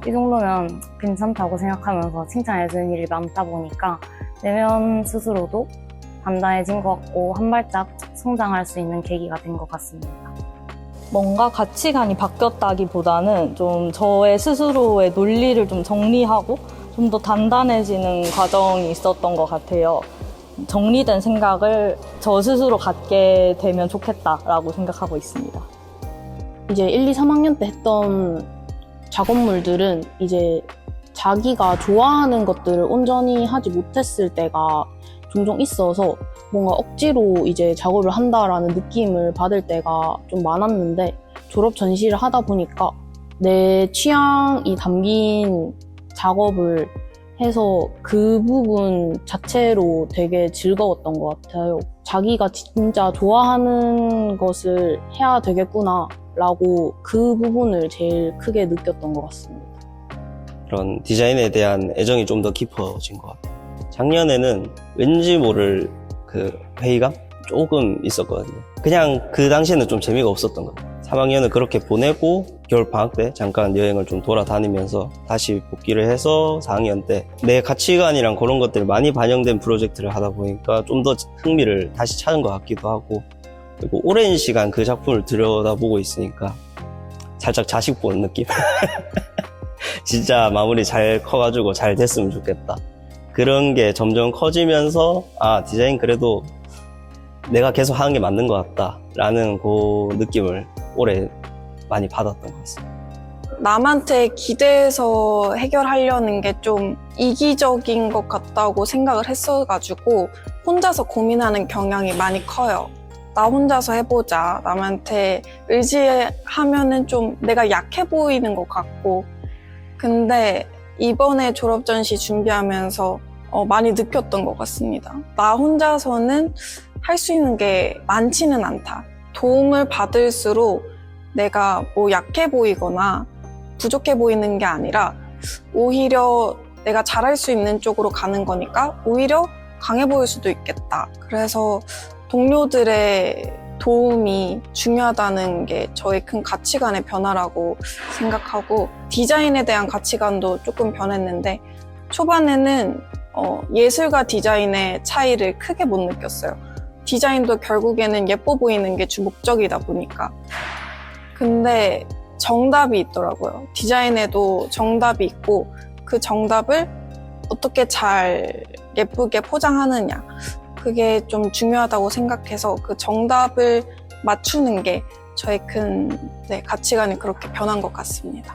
이 정도면 괜찮다고 생각하면서 칭찬해주는 일이 많다 보니까 내면 스스로도 단단해진 것 같고 한 발짝 성장할 수 있는 계기가 된 것 같습니다. 뭔가 가치관이 바뀌었다기보다는 좀 저의 스스로의 논리를 좀 정리하고 좀 더 단단해지는 과정이 있었던 것 같아요. 정리된 생각을 저 스스로 갖게 되면 좋겠다라고 생각하고 있습니다. 이제 1, 2, 3학년 때 했던 작업물들은 이제 자기가 좋아하는 것들을 온전히 하지 못했을 때가 종종 있어서 뭔가 억지로 이제 작업을 한다라는 느낌을 받을 때가 좀 많았는데 졸업 전시를 하다 보니까 내 취향이 담긴 작업을 해서 그 부분 자체로 되게 즐거웠던 것 같아요. 자기가 진짜 좋아하는 것을 해야 되겠구나 라고 그 부분을 제일 크게 느꼈던 것 같습니다. 그런 디자인에 대한 애정이 좀 더 깊어진 것 같아요. 작년에는 왠지 모를 그 회의감? 조금 있었거든요. 그냥 그 당시에는 좀 재미가 없었던 것 같아요. 3학년은 그렇게 보내고 겨울 방학 때 잠깐 여행을 좀 돌아다니면서 다시 복귀를 해서 4학년 때 내 가치관이랑 그런 것들이 많이 반영된 프로젝트를 하다 보니까 좀 더 흥미를 다시 찾은 것 같기도 하고, 그리고 오랜 시간 그 작품을 들여다보고 있으니까 살짝 자식 보는 느낌? 진짜 마무리 잘 커가지고 잘 됐으면 좋겠다. 그런 게 점점 커지면서 디자인 그래도 내가 계속 하는 게 맞는 것 같다 라는 그 느낌을 올해 많이 받았던 것 같습니다. 남한테 기대해서 해결하려는 게 좀 이기적인 것 같다고 생각을 했어가지고 혼자서 고민하는 경향이 많이 커요. 나 혼자서 해보자. 남한테 의지하면은 좀 내가 약해 보이는 것 같고. 근데 이번에 졸업전시 준비하면서 많이 느꼈던 것 같습니다. 나 혼자서는 할 수 있는 게 많지는 않다. 도움을 받을수록 내가 뭐 약해 보이거나 부족해 보이는 게 아니라 오히려 내가 잘할 수 있는 쪽으로 가는 거니까 오히려 강해 보일 수도 있겠다. 그래서 동료들의 도움이 중요하다는 게 저의 큰 가치관의 변화라고 생각하고, 디자인에 대한 가치관도 조금 변했는데 초반에는 예술과 디자인의 차이를 크게 못 느꼈어요. 디자인도 결국에는 예뻐 보이는 게 주 목적이다 보니까. 근데 정답이 있더라고요. 디자인에도 정답이 있고 그 정답을 어떻게 잘 예쁘게 포장하느냐, 그게 좀 중요하다고 생각해서 그 정답을 맞추는 게 저의 큰 가치관이 그렇게 변한 것 같습니다.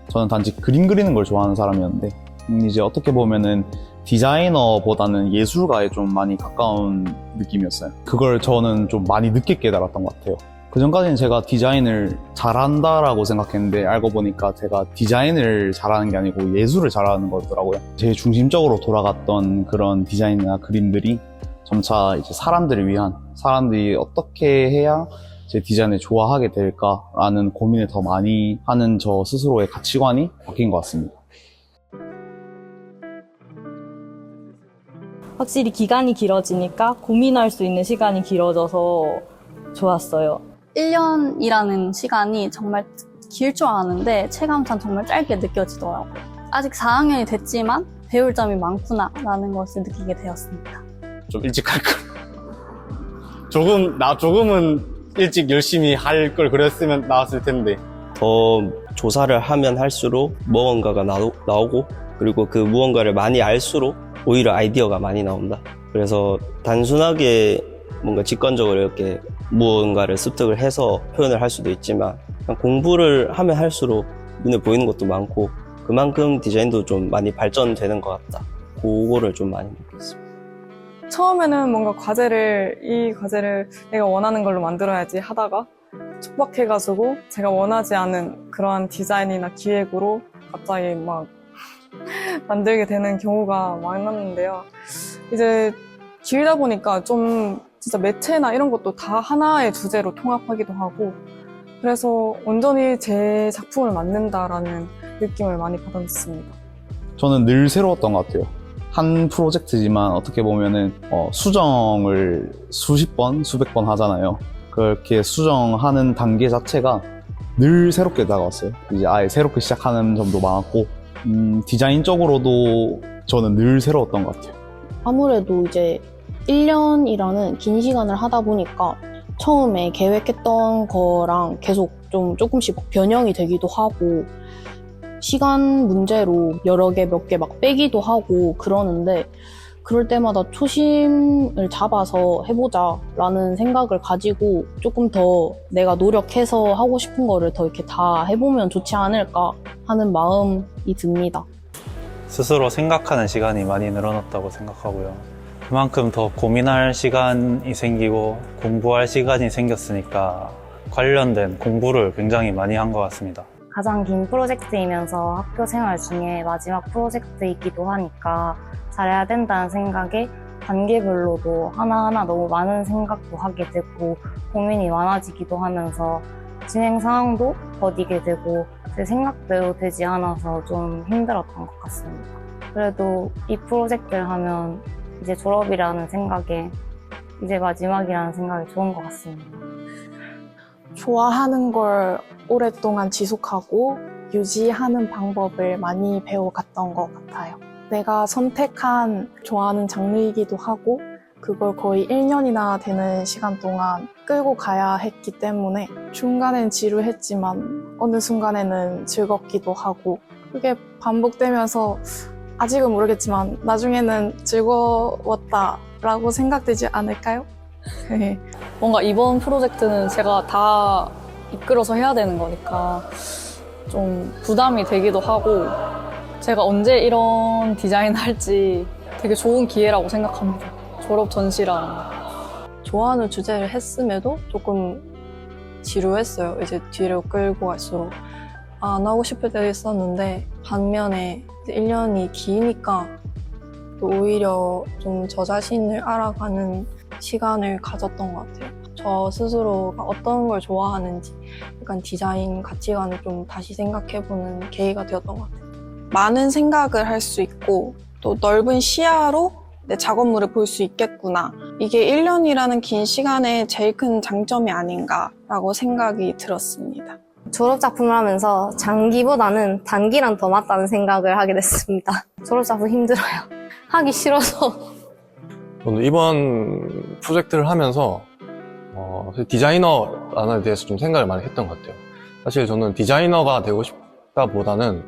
저는 단지 그림 그리는 걸 좋아하는 사람이었는데 이제 어떻게 보면은 디자이너보다는 예술가에 좀 많이 가까운 느낌이었어요. 그걸 저는 좀 많이 늦게 깨달았던 것 같아요. 그전까지는 제가 디자인을 잘한다라고 생각했는데 알고 보니까 제가 디자인을 잘하는 게 아니고 예술을 잘하는 거더라고요. 제일 중심적으로 돌아갔던 그런 디자인이나 그림들이 점차 이제 사람들을 위한, 사람들이 어떻게 해야 제 디자인을 좋아하게 될까라는 고민을 더 많이 하는 저 스스로의 가치관이 바뀐 것 같습니다. 확실히 기간이 길어지니까 고민할 수 있는 시간이 길어져서 좋았어요. 1년이라는 시간이 정말 길 줄 아는데 체감상 정말 짧게 느껴지더라고요. 아직 4학년이 됐지만 배울 점이 많구나라는 것을 느끼게 되었습니다. 좀 일찍 할 걸. 조금은 일찍 열심히 할 걸 그랬으면 나았을 텐데. 더 조사를 하면 할수록 무언가가 나오고 그리고 그 무언가를 많이 알수록 오히려 아이디어가 많이 나온다. 그래서 단순하게 뭔가 직관적으로 이렇게 무언가를 습득을 해서 표현을 할 수도 있지만 그냥 공부를 하면 할수록 눈에 보이는 것도 많고 그만큼 디자인도 좀 많이 발전되는 것 같다. 그거를 좀 많이 느꼈습니다. 처음에는 뭔가 이 과제를 내가 원하는 걸로 만들어야지 하다가 촉박해가지고 제가 원하지 않은 그러한 디자인이나 기획으로 갑자기 막 만들게 되는 경우가 많았는데요. 이제 길다 보니까 좀 진짜 매체나 이런 것도 다 하나의 주제로 통합하기도 하고 그래서 온전히 제 작품을 만든다라는 느낌을 많이 받았습니다. 저는 늘 새로웠던 것 같아요. 한 프로젝트지만 어떻게 보면은 수정을 수십 번, 수백 번 하잖아요. 그렇게 수정하는 단계 자체가 늘 새롭게 다가왔어요. 이제 아예 새롭게 시작하는 점도 많았고 디자인적으로도 저는 늘 새로웠던 것 같아요. 아무래도 이제 1년이라는 긴 시간을 하다 보니까 처음에 계획했던 거랑 계속 좀 조금씩 변형이 되기도 하고 시간 문제로 여러 개 몇 개 막 빼기도 하고 그러는데 그럴 때마다 초심을 잡아서 해보자 라는 생각을 가지고 조금 더 내가 노력해서 하고 싶은 거를 더 이렇게 다 해보면 좋지 않을까 하는 마음이 듭니다. 스스로 생각하는 시간이 많이 늘어났다고 생각하고요. 그만큼 더 고민할 시간이 생기고 공부할 시간이 생겼으니까 관련된 공부를 굉장히 많이 한 것 같습니다. 가장 긴 프로젝트이면서 학교 생활 중에 마지막 프로젝트이기도 하니까 잘해야 된다는 생각에 단계별로도 하나하나 너무 많은 생각도 하게 되고 고민이 많아지기도 하면서 진행 상황도 더디게 되고 제 생각대로 되지 않아서 좀 힘들었던 것 같습니다. 그래도 이 프로젝트를 하면 이제 졸업이라는 생각에 이제 마지막이라는 생각이 좋은 것 같습니다. 좋아하는 걸 오랫동안 지속하고 유지하는 방법을 많이 배워갔던 것 같아요. 내가 선택한 좋아하는 장르이기도 하고 그걸 거의 1년이나 되는 시간 동안 끌고 가야 했기 때문에 중간엔 지루했지만 어느 순간에는 즐겁기도 하고 그게 반복되면서 아직은 모르겠지만 나중에는 즐거웠다라고 생각되지 않을까요? 뭔가 이번 프로젝트는 제가 다 이끌어서 해야 되는 거니까 좀 부담이 되기도 하고 제가 언제 이런 디자인 할지 되게 좋은 기회라고 생각합니다. 졸업 전시라는 거. 좋아하는 주제를 했음에도 조금 지루했어요. 이제 뒤로 끌고 갈수록 안 하고 싶을 때도 있었는데 반면에 1년이 기니까 또 오히려 좀 저 자신을 알아가는 시간을 가졌던 것 같아요. 저 스스로가 어떤 걸 좋아하는지 약간 디자인 가치관을 좀 다시 생각해보는 계기가 되었던 것 같아요. 많은 생각을 할 수 있고 또 넓은 시야로 내 작업물을 볼 수 있겠구나. 이게 1년이라는 긴 시간의 제일 큰 장점이 아닌가라고 생각이 들었습니다. 졸업작품을 하면서 장기보다는 단기랑 더 맞다는 생각을 하게 됐습니다. 졸업작품 힘들어요. 하기 싫어서. 저는 이번 프로젝트를 하면서 디자이너에 대해서 좀 생각을 많이 했던 것 같아요. 사실 저는 디자이너가 되고 싶다보다는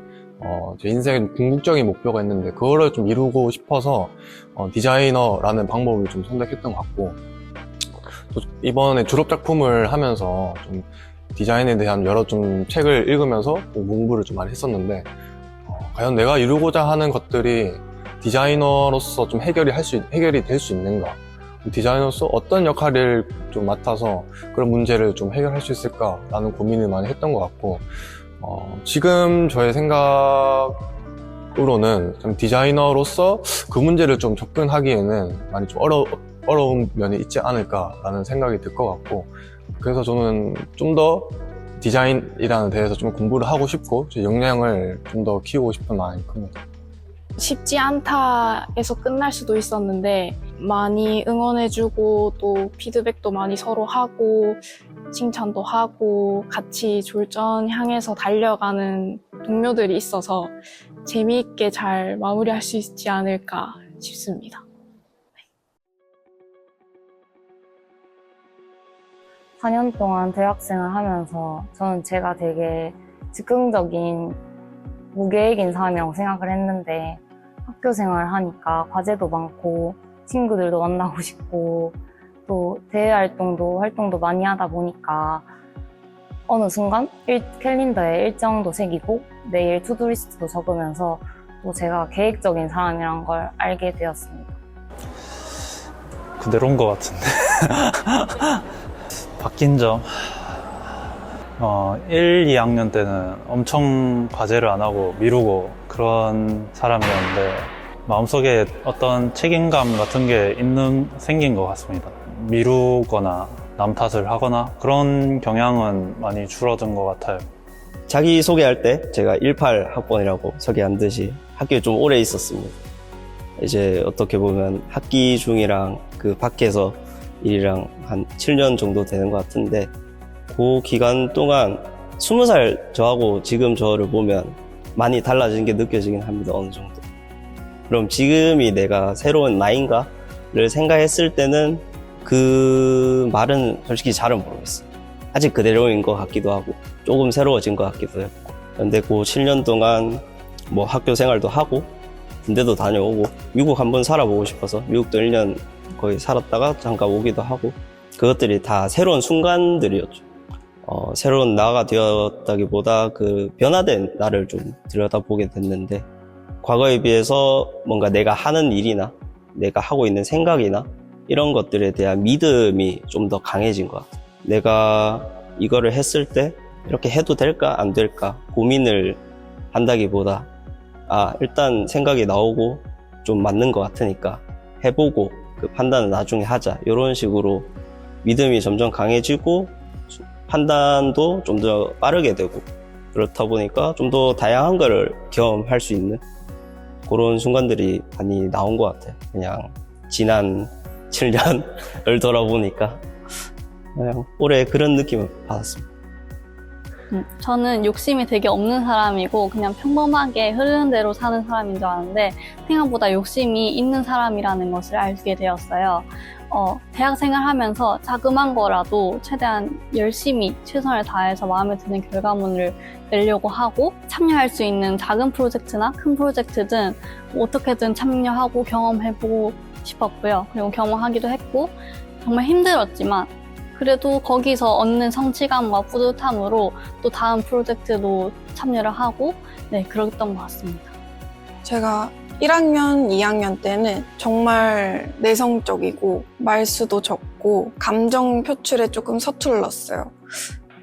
제 인생에 궁극적인 목표가 있는데 그거를 좀 이루고 싶어서 디자이너라는 방법을 좀 선택했던 것 같고 또 이번에 졸업작품을 하면서 좀 디자인에 대한 여러 좀 책을 읽으면서 공부를 좀 많이 했었는데 과연 내가 이루고자 하는 것들이 디자이너로서 좀 해결이 될 수 있는가? 디자이너로서 어떤 역할을 좀 맡아서 그런 문제를 좀 해결할 수 있을까라는 고민을 많이 했던 것 같고 지금 저의 생각으로는 좀 디자이너로서 그 문제를 좀 접근하기에는 많이 좀 어려운 면이 있지 않을까라는 생각이 들 것 같고 그래서 저는 좀 더 디자인이라는 데에서 좀 공부를 하고 싶고 제 역량을 좀 더 키우고 싶은 마음이 큽니다. 쉽지 않다에서 끝날 수도 있었는데 많이 응원해주고 또 피드백도 많이 서로 하고 칭찬도 하고 같이 졸전 향해서 달려가는 동료들이 있어서 재미있게 잘 마무리할 수 있지 않을까 싶습니다. 4년 동안 대학생을 하면서 저는 제가 되게 즉흥적인 무계획인 사람이라고 생각을 했는데 학교 생활을 하니까 과제도 많고 친구들도 만나고 싶고 또 대외 활동도 많이 하다 보니까 어느 순간 캘린더에 일정도 새기고 내일 투두리스트도 적으면서 또 제가 계획적인 사람이란 걸 알게 되었습니다. 그대로인 것 같은데. 바뀐 점. 1, 2학년 때는 엄청 과제를 안 하고 미루고 그런 사람이었는데 마음속에 어떤 책임감 같은 게 생긴 것 같습니다. 미루거나 남 탓을 하거나 그런 경향은 많이 줄어든 것 같아요. 자기 소개할 때 제가 18학번이라고 소개한 듯이 학교에 좀 오래 있었습니다. 이제 어떻게 보면 학기 중이랑 그 밖에서 일이랑 한 7년 정도 되는 것 같은데 그 기간 동안 20살 저하고 지금 저를 보면 많이 달라진 게 느껴지긴 합니다. 어느 정도. 그럼 지금이 내가 새로운 나인가를 생각했을 때는 그 말은 솔직히 잘은 모르겠어요. 아직 그대로인 것 같기도 하고 조금 새로워진 것 같기도 했고 근데 그 7년 동안 뭐 학교 생활도 하고 군대도 다녀오고 미국 한번 살아보고 싶어서 미국도 1년 거의 살았다가 잠깐 오기도 하고 그것들이 다 새로운 순간들이었죠. 새로운 나가 되었다기보다 그 변화된 나를 좀 들여다보게 됐는데 과거에 비해서 뭔가 내가 하는 일이나 내가 하고 있는 생각이나 이런 것들에 대한 믿음이 좀 더 강해진 것 같아요. 내가 이거를 했을 때 이렇게 해도 될까 안 될까 고민을 한다기보다 일단 생각이 나오고 좀 맞는 것 같으니까 해보고 그 판단은 나중에 하자 이런 식으로 믿음이 점점 강해지고 판단도 좀 더 빠르게 되고 그렇다 보니까 좀 더 다양한 거를 경험할 수 있는 그런 순간들이 많이 나온 것 같아요. 그냥 지난 7년을 돌아보니까 그냥 올해 그런 느낌을 받았습니다. 저는 욕심이 되게 없는 사람이고 그냥 평범하게 흐르는 대로 사는 사람인 줄 아는데 생각보다 욕심이 있는 사람이라는 것을 알게 되었어요. 대학생활 하면서 자그만 거라도 최대한 열심히 최선을 다해서 마음에 드는 결과물을 내려고 하고 참여할 수 있는 작은 프로젝트나 큰 프로젝트든 어떻게든 참여하고 경험해보고 싶었고요. 그리고 경험하기도 했고 정말 힘들었지만 그래도 거기서 얻는 성취감과 뿌듯함으로 또 다음 프로젝트도 참여를 하고 그랬던 것 같습니다. 제가 1학년, 2학년 때는 정말 내성적이고 말수도 적고 감정 표출에 조금 서툴렀어요.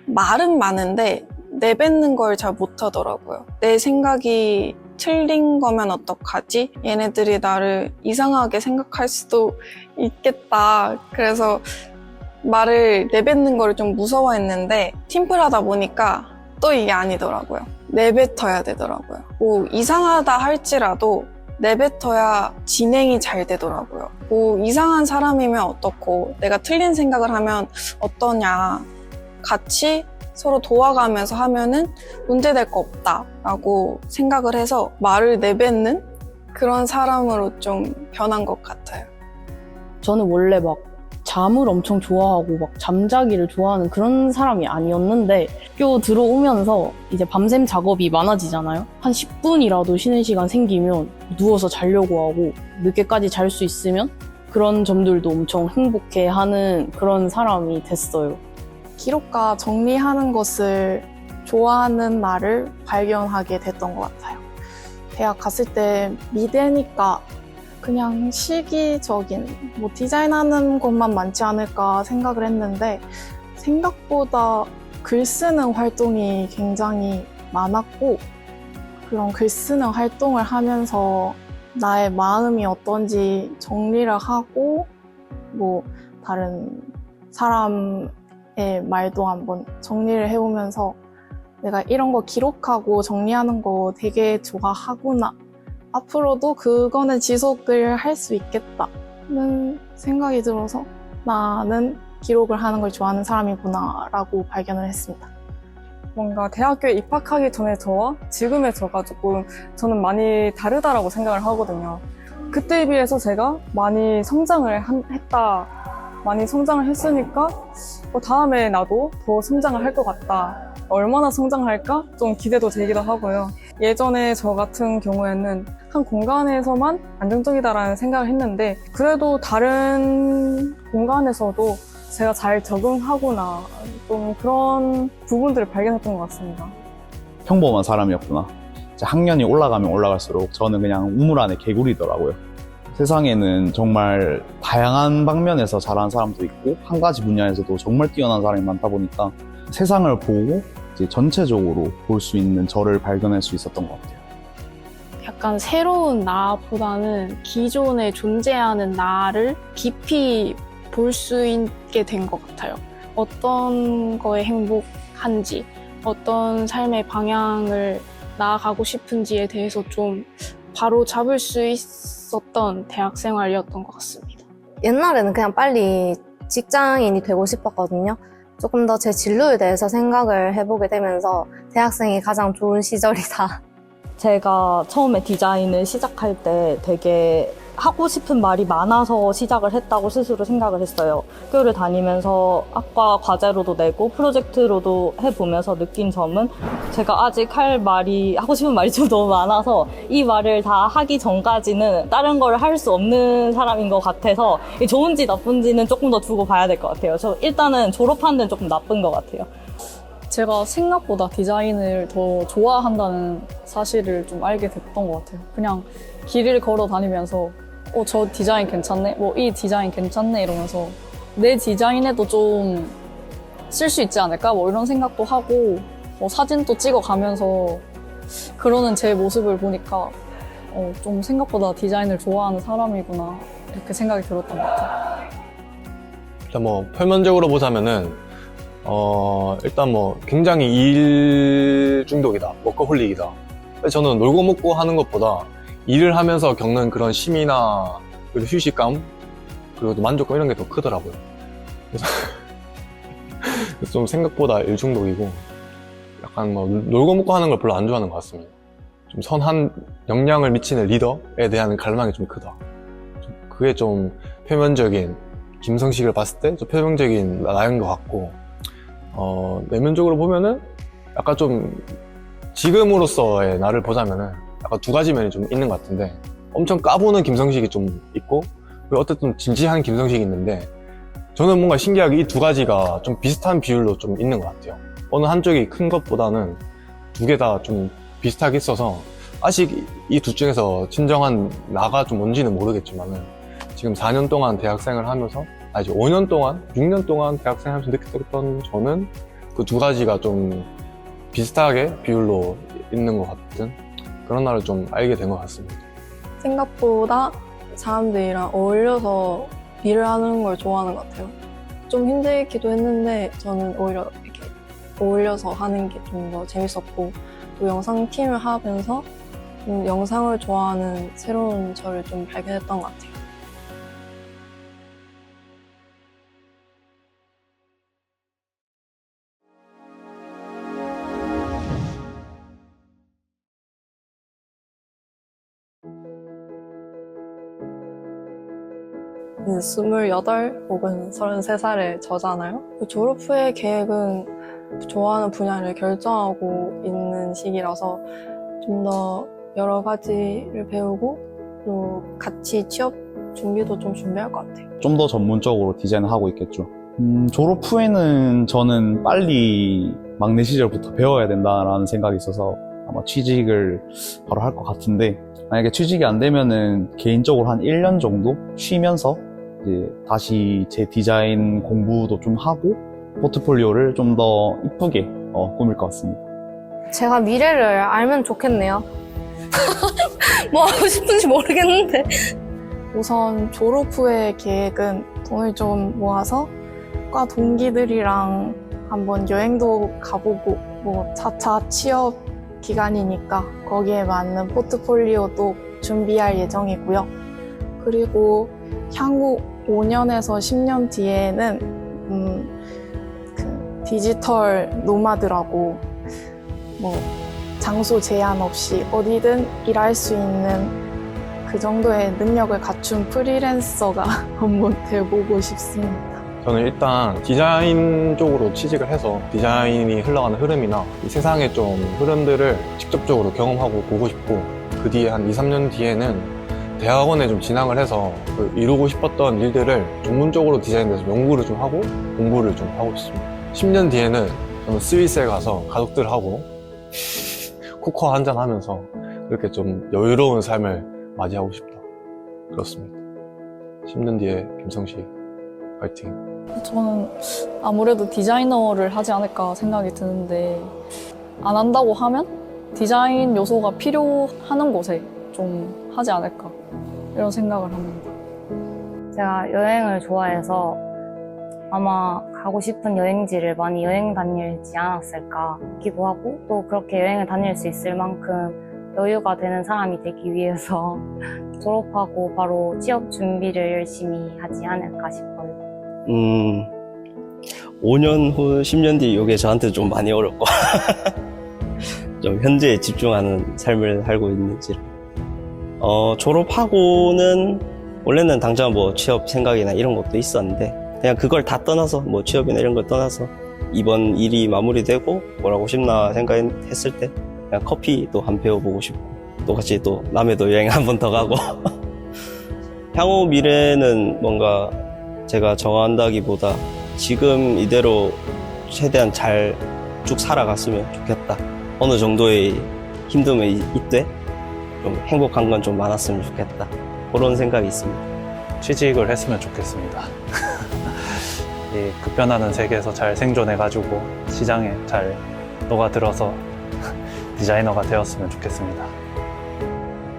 말은 많은데 내뱉는 걸 잘 못하더라고요. 내 생각이 틀린 거면 어떡하지? 얘네들이 나를 이상하게 생각할 수도 있겠다. 그래서 말을 내뱉는 걸 좀 무서워했는데 팀플하다 보니까 또 이게 아니더라고요. 내뱉어야 되더라고요. 뭐 이상하다 할지라도 내뱉어야 진행이 잘 되더라고요. 뭐 이상한 사람이면 어떻고 내가 틀린 생각을 하면 어떠냐. 같이 서로 도와가면서 하면은 문제될 거 없다라고 생각을 해서 말을 내뱉는 그런 사람으로 좀 변한 것 같아요. 저는 원래 막 잠을 엄청 좋아하고 막 잠자기를 좋아하는 그런 사람이 아니었는데 학교 들어오면서 이제 밤샘 작업이 많아지잖아요. 한 10분이라도 쉬는 시간 생기면 누워서 자려고 하고 늦게까지 잘 수 있으면 그런 점들도 엄청 행복해하는 그런 사람이 됐어요. 기록과 정리하는 것을 좋아하는 나를 발견하게 됐던 것 같아요. 대학 갔을 때 미대니까 그냥 실기적인 디자인하는 것만 많지 않을까 생각을 했는데 생각보다 글 쓰는 활동이 굉장히 많았고 그런 글 쓰는 활동을 하면서 나의 마음이 어떤지 정리를 하고 다른 사람의 말도 한번 정리를 해보면서 내가 이런 거 기록하고 정리하는 거 되게 좋아하구나. 앞으로도 그거는 지속을 할 수 있겠다는 생각이 들어서 나는 기록을 하는 걸 좋아하는 사람이구나 라고 발견을 했습니다. 뭔가 대학교에 입학하기 전에 저와 지금의 저가 조금 저는 많이 다르다라고 생각을 하거든요. 그때에 비해서 제가 많이 성장을 했다. 많이 성장을 했으니까 다음에 나도 더 성장을 할 것 같다. 얼마나 성장할까? 좀 기대도 되기도 하고요. 예전에 저 같은 경우에는 한 공간에서만 안정적이다라는 생각을 했는데 그래도 다른 공간에서도 제가 잘 적응하구나. 좀 그런 부분들을 발견했던 것 같습니다. 평범한 사람이었구나. 이제 학년이 올라가면 올라갈수록 저는 그냥 우물 안에 개구리더라고요. 세상에는 정말 다양한 방면에서 잘하는 사람도 있고 한 가지 분야에서도 정말 뛰어난 사람이 많다 보니까 세상을 보고 이제 전체적으로 볼 수 있는 저를 발견할 수 있었던 것 같아요. 약간 새로운 나보다는 기존에 존재하는 나를 깊이 볼 수 있게 된 것 같아요. 어떤 거에 행복한지, 어떤 삶의 방향을 나아가고 싶은지에 대해서 좀 바로 잡을 수 있었던 대학 생활이었던 것 같습니다. 옛날에는 그냥 빨리 직장인이 되고 싶었거든요. 조금 더 제 진로에 대해서 생각을 해보게 되면서 대학생이 가장 좋은 시절이다. 제가 처음에 디자인을 시작할 때 되게 하고 싶은 말이 많아서 시작을 했다고 스스로 생각을 했어요. 학교를 다니면서 학과 과제로도 내고 프로젝트로도 해보면서 느낀 점은 제가 아직 하고 싶은 말이 좀 너무 많아서 이 말을 다 하기 전까지는 다른 걸 할 수 없는 사람인 것 같아서 좋은지 나쁜지는 조금 더 두고 봐야 될 것 같아요. 저 일단은 졸업한 데는 조금 나쁜 것 같아요. 제가 생각보다 디자인을 더 좋아한다는 사실을 좀 알게 됐던 것 같아요. 그냥 길을 걸어 다니면서 저 디자인 괜찮네? 이 디자인 괜찮네? 이러면서 내 디자인에도 좀 쓸 수 있지 않을까? 이런 생각도 하고 사진도 찍어가면서 그러는 제 모습을 보니까 좀 생각보다 디자인을 좋아하는 사람이구나 이렇게 생각이 들었던 것 같아요. 일단 표면적으로 보자면은 일단 굉장히 일 중독이다, 워커홀릭이다. 저는 놀고 먹고 하는 것보다 일을 하면서 겪는 그런 쉼이나 그리고 휴식감 그리고 또 만족감 이런 게 더 크더라고요. 그래서 좀 생각보다 일 중독이고 약간 놀고 먹고 하는 걸 별로 안 좋아하는 것 같습니다. 좀 선한 영향을 미치는 리더에 대한 갈망이 좀 크다. 그게 좀 표면적인 김성식을 봤을 때 좀 표면적인 나인 것 같고 내면적으로 보면은 약간 좀 지금으로서의 나를 보자면은 약간 두 가지 면이 좀 있는 것 같은데 엄청 까부는 김성식이 좀 있고 그리고 어쨌든 진지한 김성식이 있는데 저는 뭔가 신기하게 이 두 가지가 좀 비슷한 비율로 좀 있는 것 같아요. 어느 한쪽이 큰 것보다는 두 개 다 좀 비슷하게 있어서 아직 이 둘 중에서 진정한 나가 좀 뭔지는 모르겠지만은 지금 4년 동안 대학생을 하면서 이제 5년 동안, 6년 동안 대학생 하면서 느꼈던 저는 그 두 가지가 좀 비슷하게 비율로 있는 것 같은 그런 날을 좀 알게 된 것 같습니다. 생각보다 사람들이랑 어울려서 일을 하는 걸 좋아하는 것 같아요. 좀 힘들기도 했는데 저는 오히려 이렇게 어울려서 하는 게 좀 더 재밌었고 또 영상팀을 하면서 영상을 좋아하는 새로운 저를 좀 발견했던 것 같아요. 이제 28 혹은 33살의 저잖아요. 졸업 후의 계획은 좋아하는 분야를 결정하고 있는 시기라서 좀 더 여러 가지를 배우고 또 같이 취업 준비도 좀 준비할 것 같아요. 좀 더 전문적으로 디자인을 하고 있겠죠. 졸업 후에는 저는 빨리 막내 시절부터 배워야 된다라는 생각이 있어서 아마 취직을 바로 할 것 같은데 만약에 취직이 안 되면은 개인적으로 한 1년 정도 쉬면서 이제 다시 제 디자인 공부도 좀 하고 포트폴리오를 좀 더 이쁘게 꾸밀 것 같습니다. 제가 미래를 알면 좋겠네요. 뭐 하고 싶은지 모르겠는데. 우선 졸업 후의 계획은 돈을 좀 모아서 과 동기들이랑 한번 여행도 가보고 뭐 4차 취업 기간이니까 거기에 맞는 포트폴리오도 준비할 예정이고요. 그리고 향후 5년에서 10년 뒤에는 그 디지털 노마드라고 뭐 장소 제한 없이 어디든 일할 수 있는 그 정도의 능력을 갖춘 프리랜서가 한번 돼보고 싶습니다. 저는 일단 디자인 쪽으로 취직을 해서 디자인이 흘러가는 흐름이나 이 세상의 좀 흐름들을 직접적으로 경험하고 보고 싶고, 그 뒤에 한 2, 3년 뒤에는 대학원에 좀 진학을 해서 그 이루고 싶었던 일들을 전문적으로 디자인돼서 연구를 좀 하고 공부를 좀 하고 싶습니다. 10년 뒤에는 저는 스위스에 가서 가족들하고 코코아 한잔 하면서 그렇게 좀 여유로운 삶을 맞이하고 싶다. 그렇습니다. 10년 뒤에 김성식 파이팅. 저는 아무래도 디자이너를 하지 않을까 생각이 드는데, 안 한다고 하면 디자인 요소가 필요하는 곳에 좀 하지 않을까 이런 생각을 합니다. 제가 여행을 좋아해서 아마 가고 싶은 여행지를 많이 여행 다니지 않았을까 싶기도 하고, 또 그렇게 여행을 다닐 수 있을 만큼 여유가 되는 사람이 되기 위해서 졸업하고 바로 취업 준비를 열심히 하지 않을까 싶어요. 5년 후, 10년 뒤 이게 저한테 좀 많이 어렵고 좀 현재에 집중하는 삶을 살고 있는지. 졸업하고는 원래는 당장 뭐 취업 생각이나 이런 것도 있었는데, 그냥 그걸 다 떠나서 뭐 취업이나 이런 걸 떠나서 이번 일이 마무리되고 뭘 하고 싶나 생각했을 때 그냥 커피도 한 배워보고 싶고, 또 같이 또 남해도 여행 한 번 더 가고 향후 미래는 뭔가 제가 정한다기보다 지금 이대로 최대한 잘 쭉 살아갔으면 좋겠다. 어느 정도의 힘듦이 있되 좀 행복한 건 좀 많았으면 좋겠다. 그런 생각이 있습니다. 취직을 했으면 좋겠습니다. 이 급변하는 세계에서 잘 생존해가지고 시장에 잘 녹아들어서 디자이너가 되었으면 좋겠습니다.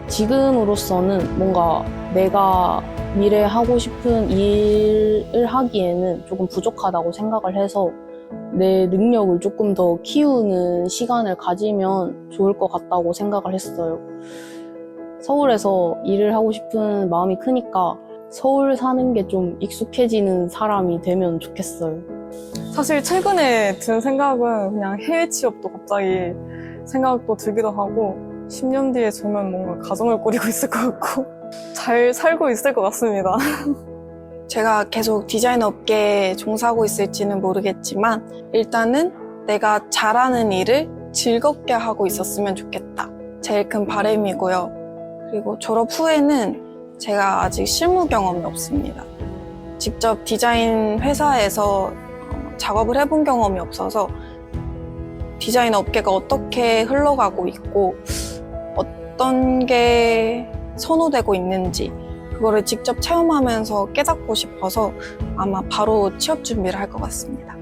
지금으로서는 뭔가 내가 미래에 하고 싶은 일을 하기에는 조금 부족하다고 생각을 해서 내 능력을 조금 더 키우는 시간을 가지면 좋을 것 같다고 생각을 했어요. 서울에서 일을 하고 싶은 마음이 크니까 서울 사는 게 좀 익숙해지는 사람이 되면 좋겠어요. 사실 최근에 든 생각은 그냥 해외 취업도 갑자기 생각도 들기도 하고, 10년 뒤에 저는 뭔가 가정을 꾸리고 있을 것 같고 잘 살고 있을 것 같습니다. 제가 계속 디자인 업계에 종사하고 있을지는 모르겠지만 일단은 내가 잘하는 일을 즐겁게 하고 있었으면 좋겠다. 제일 큰 바람이고요. 그리고 졸업 후에는 제가 아직 실무 경험이 없습니다. 직접 디자인 회사에서 작업을 해본 경험이 없어서 디자인 업계가 어떻게 흘러가고 있고 어떤 게 선호되고 있는지 그거를 직접 체험하면서 깨닫고 싶어서 아마 바로 취업 준비를 할 것 같습니다.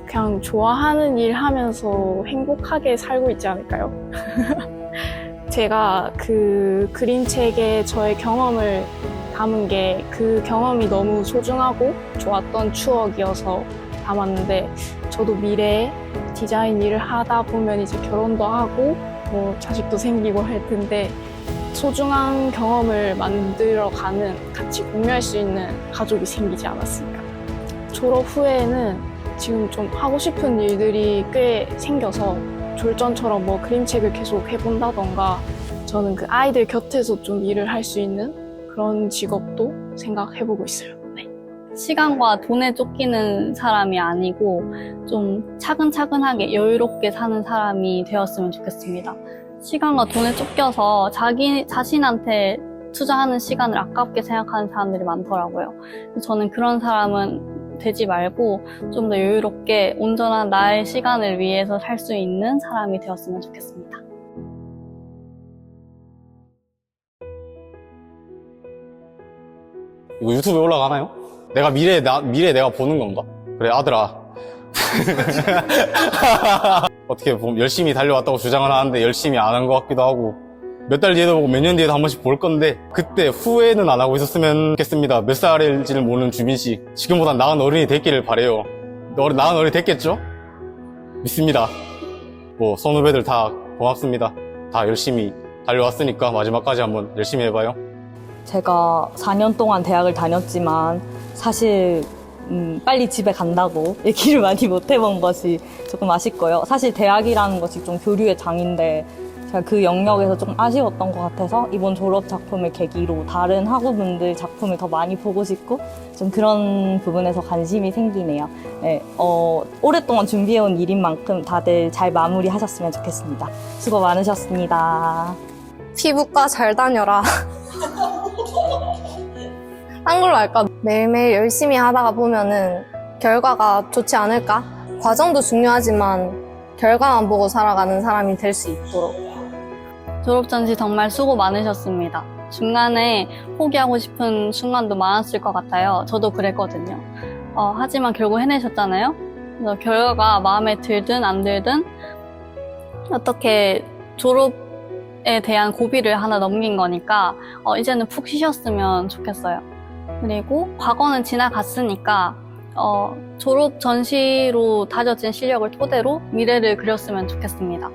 그냥 좋아하는 일 하면서 행복하게 살고 있지 않을까요? 제가 그 그림책에 저의 경험을 담은 게 그 경험이 너무 소중하고 좋았던 추억이어서 담았는데, 저도 미래에 디자인 일을 하다 보면 이제 결혼도 하고 뭐 자식도 생기고 할 텐데, 소중한 경험을 만들어가는, 같이 공유할 수 있는 가족이 생기지 않았을까. 졸업 후에는 지금 좀 하고 싶은 일들이 꽤 생겨서 졸전처럼 뭐 그림책을 계속 해본다던가, 저는 그 아이들 곁에서 좀 일을 할 수 있는 그런 직업도 생각해보고 있어요. 네. 시간과 돈에 쫓기는 사람이 아니고 좀 차근차근하게 여유롭게 사는 사람이 되었으면 좋겠습니다. 시간과 돈에 쫓겨서 자기 자신한테 투자하는 시간을 아깝게 생각하는 사람들이 많더라고요. 저는 그런 사람은 되지 말고 좀 더 여유롭게 온전한 나의 시간을 위해서 살 수 있는 사람이 되었으면 좋겠습니다. 이거 유튜브에 올라가나요? 미래 내가 보는 건가? 그래, 아들아. 어떻게 보면 열심히 달려왔다고 주장을 하는데 열심히 안 한 것 같기도 하고, 몇 달 뒤에도 보고 몇 년 뒤에도 한 번씩 볼 건데 그때 후회는 안 하고 있었으면 좋겠습니다. 몇 살일지를 모르는 주빈 씨, 지금보다 나은 어른이 됐기를 바래요. 나은 어른이 됐겠죠? 믿습니다. 뭐 선후배들 다 고맙습니다. 다 열심히 달려왔으니까 마지막까지 한번 열심히 해봐요. 제가 4년 동안 대학을 다녔지만 사실 빨리 집에 간다고 얘기를 많이 못 해본 것이 조금 아쉽고요. 사실 대학이라는 것이 좀 교류의 장인데 제가 그 영역에서 조금 아쉬웠던 것 같아서 이번 졸업 작품을 계기로 다른 학우분들 작품을 더 많이 보고 싶고 좀 그런 부분에서 관심이 생기네요. 네, 오랫동안 준비해온 일인 만큼 다들 잘 마무리하셨으면 좋겠습니다. 수고 많으셨습니다. 피부과 잘 다녀라. 한글로 할까? 매일매일 열심히 하다가 보면은 결과가 좋지 않을까? 과정도 중요하지만 결과만 보고 살아가는 사람이 될 수 있도록. 졸업 전시 정말 수고 많으셨습니다. 중간에 포기하고 싶은 순간도 많았을 것 같아요. 저도 그랬거든요. 하지만 결국 해내셨잖아요. 그래서 결과가 마음에 들든 안 들든 어떻게 졸업에 대한 고비를 하나 넘긴 거니까 이제는 푹 쉬셨으면 좋겠어요. 그리고 과거는 지나갔으니까 졸업 전시로 다져진 실력을 토대로 미래를 그렸으면 좋겠습니다.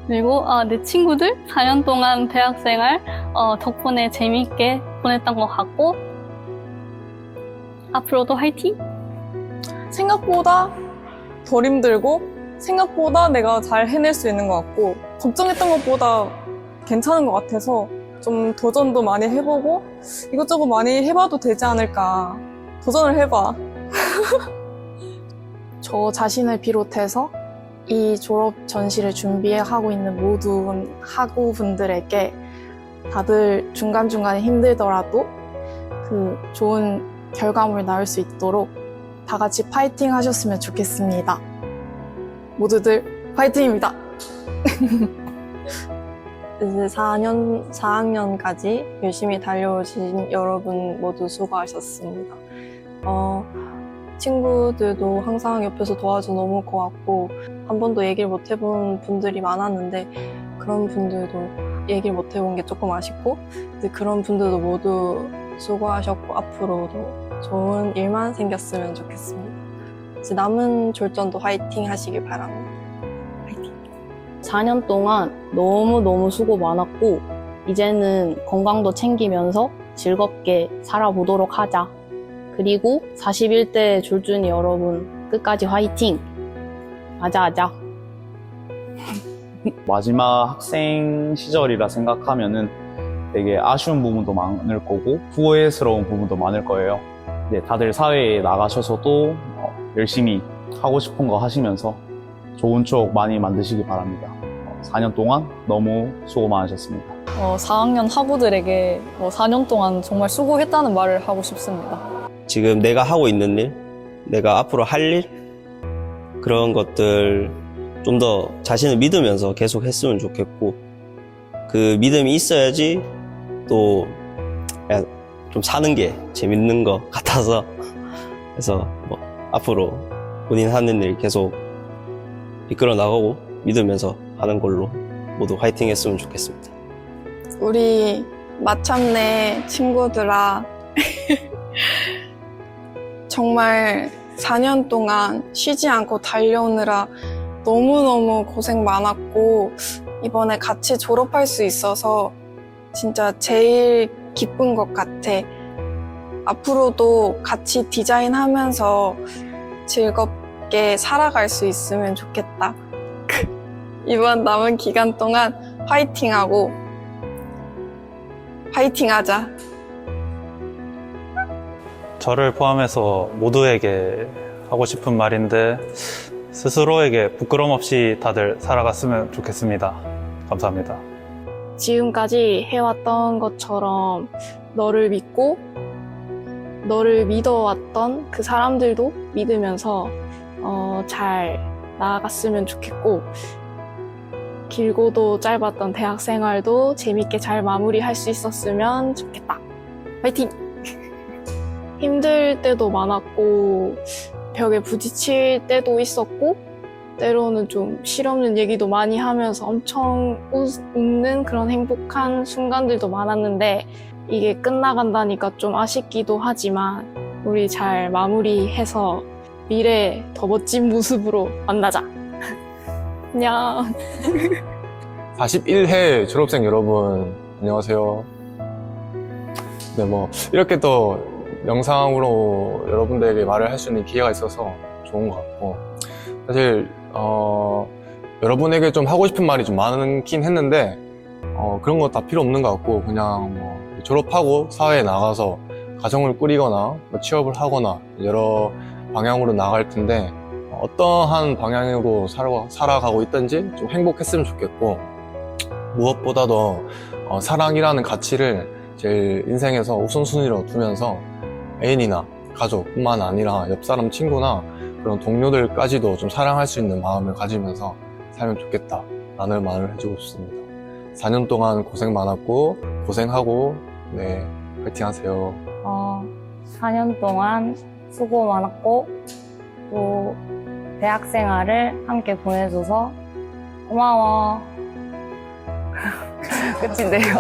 그리고 내 친구들 4년 동안 대학생활 덕분에 재미있게 보냈던 것 같고 앞으로도 화이팅! 생각보다 덜 힘들고 생각보다 내가 잘 해낼 수 있는 것 같고 걱정했던 것보다 괜찮은 것 같아서 좀 도전도 많이 해보고 이것저것 많이 해봐도 되지 않을까. 도전을 해봐. 저 자신을 비롯해서 이 졸업 전시를 준비하고 있는 모든 학우분들에게 다들 중간중간에 힘들더라도 그 좋은 결과물 나올 수 있도록 다 같이 파이팅 하셨으면 좋겠습니다. 모두들 파이팅입니다. 이제 4학년까지 열심히 달려오신 여러분 모두 수고하셨습니다. 친구들도 항상 옆에서 도와줘 너무 고맙고 한 번도 얘기를 못 해본 분들이 많았는데 그런 분들도 얘기를 못 해본 게 조금 아쉽고 이제 그런 분들도 모두 수고하셨고 앞으로도 좋은 일만 생겼으면 좋겠습니다. 이제 남은 졸전도 화이팅 하시길 바랍니다. 4년 동안 너무너무 수고 많았고 이제는 건강도 챙기면서 즐겁게 살아보도록 하자. 그리고 41대 졸준이 여러분 끝까지 화이팅! 아자아자. 마지막 학생 시절이라 생각하면은 되게 아쉬운 부분도 많을 거고 후회스러운 부분도 많을 거예요. 네, 다들 사회에 나가셔서도 열심히 하고 싶은 거 하시면서 좋은 추억 많이 만드시기 바랍니다. 4년 동안 너무 수고 많으셨습니다. 4학년 학우들에게 4년 동안 정말 수고했다는 말을 하고 싶습니다. 지금 내가 하고 있는 일, 내가 앞으로 할 일, 그런 것들 좀 더 자신을 믿으면서 계속 했으면 좋겠고 그 믿음이 있어야지 또 좀 사는 게 재밌는 것 같아서 그래서 뭐 앞으로 본인 하는 일 계속 이끌어 나가고 믿으면서 하는 걸로 모두 화이팅 했으면 좋겠습니다. 우리 마참내 친구들아 정말 4년 동안 쉬지 않고 달려오느라 너무너무 고생 많았고 이번에 같이 졸업할 수 있어서 진짜 제일 기쁜 것 같아. 앞으로도 같이 디자인하면서 즐겁게 살아갈 수 있으면 좋겠다. 이번 남은 기간 동안 화이팅하고 화이팅하자. 저를 포함해서 모두에게 하고 싶은 말인데 스스로에게 부끄럼 없이 다들 살아갔으면 좋겠습니다. 감사합니다. 지금까지 해왔던 것처럼 너를 믿고 너를 믿어왔던 그 사람들도 믿으면서 잘 나아갔으면 좋겠고 길고도 짧았던 대학 생활도 재밌게 잘 마무리할 수 있었으면 좋겠다. 화이팅! 힘들 때도 많았고 벽에 부딪힐 때도 있었고 때로는 좀 실없는 얘기도 많이 하면서 엄청 웃는 그런 행복한 순간들도 많았는데 이게 끝나간다니까 좀 아쉽기도 하지만 우리 잘 마무리해서 미래에 더 멋진 모습으로 만나자. 안녕. 41회 졸업생 여러분, 안녕하세요. 네, 뭐, 이렇게 또 영상으로 여러분들에게 말을 할 수 있는 기회가 있어서 좋은 것 같고, 사실, 여러분에게 좀 하고 싶은 말이 좀 많긴 했는데, 그런 거 다 필요 없는 것 같고, 그냥 뭐, 졸업하고 사회에 나가서 가정을 꾸리거나, 뭐 취업을 하거나, 여러 방향으로 나갈 텐데, 어떠한 방향으로 살아가고 있든지 좀 행복했으면 좋겠고, 무엇보다도 사랑이라는 가치를 제일 인생에서 우선순위로 두면서 애인이나 가족뿐만 아니라 옆 사람 친구나 그런 동료들까지도 좀 사랑할 수 있는 마음을 가지면서 살면 좋겠다 라는 말을 해주고 싶습니다. 4년 동안 고생 많았고 고생하고 네 파이팅 하세요. 4년 동안 수고 많았고 또 대학생활을 함께 보내줘서 고마워. 끝인데요.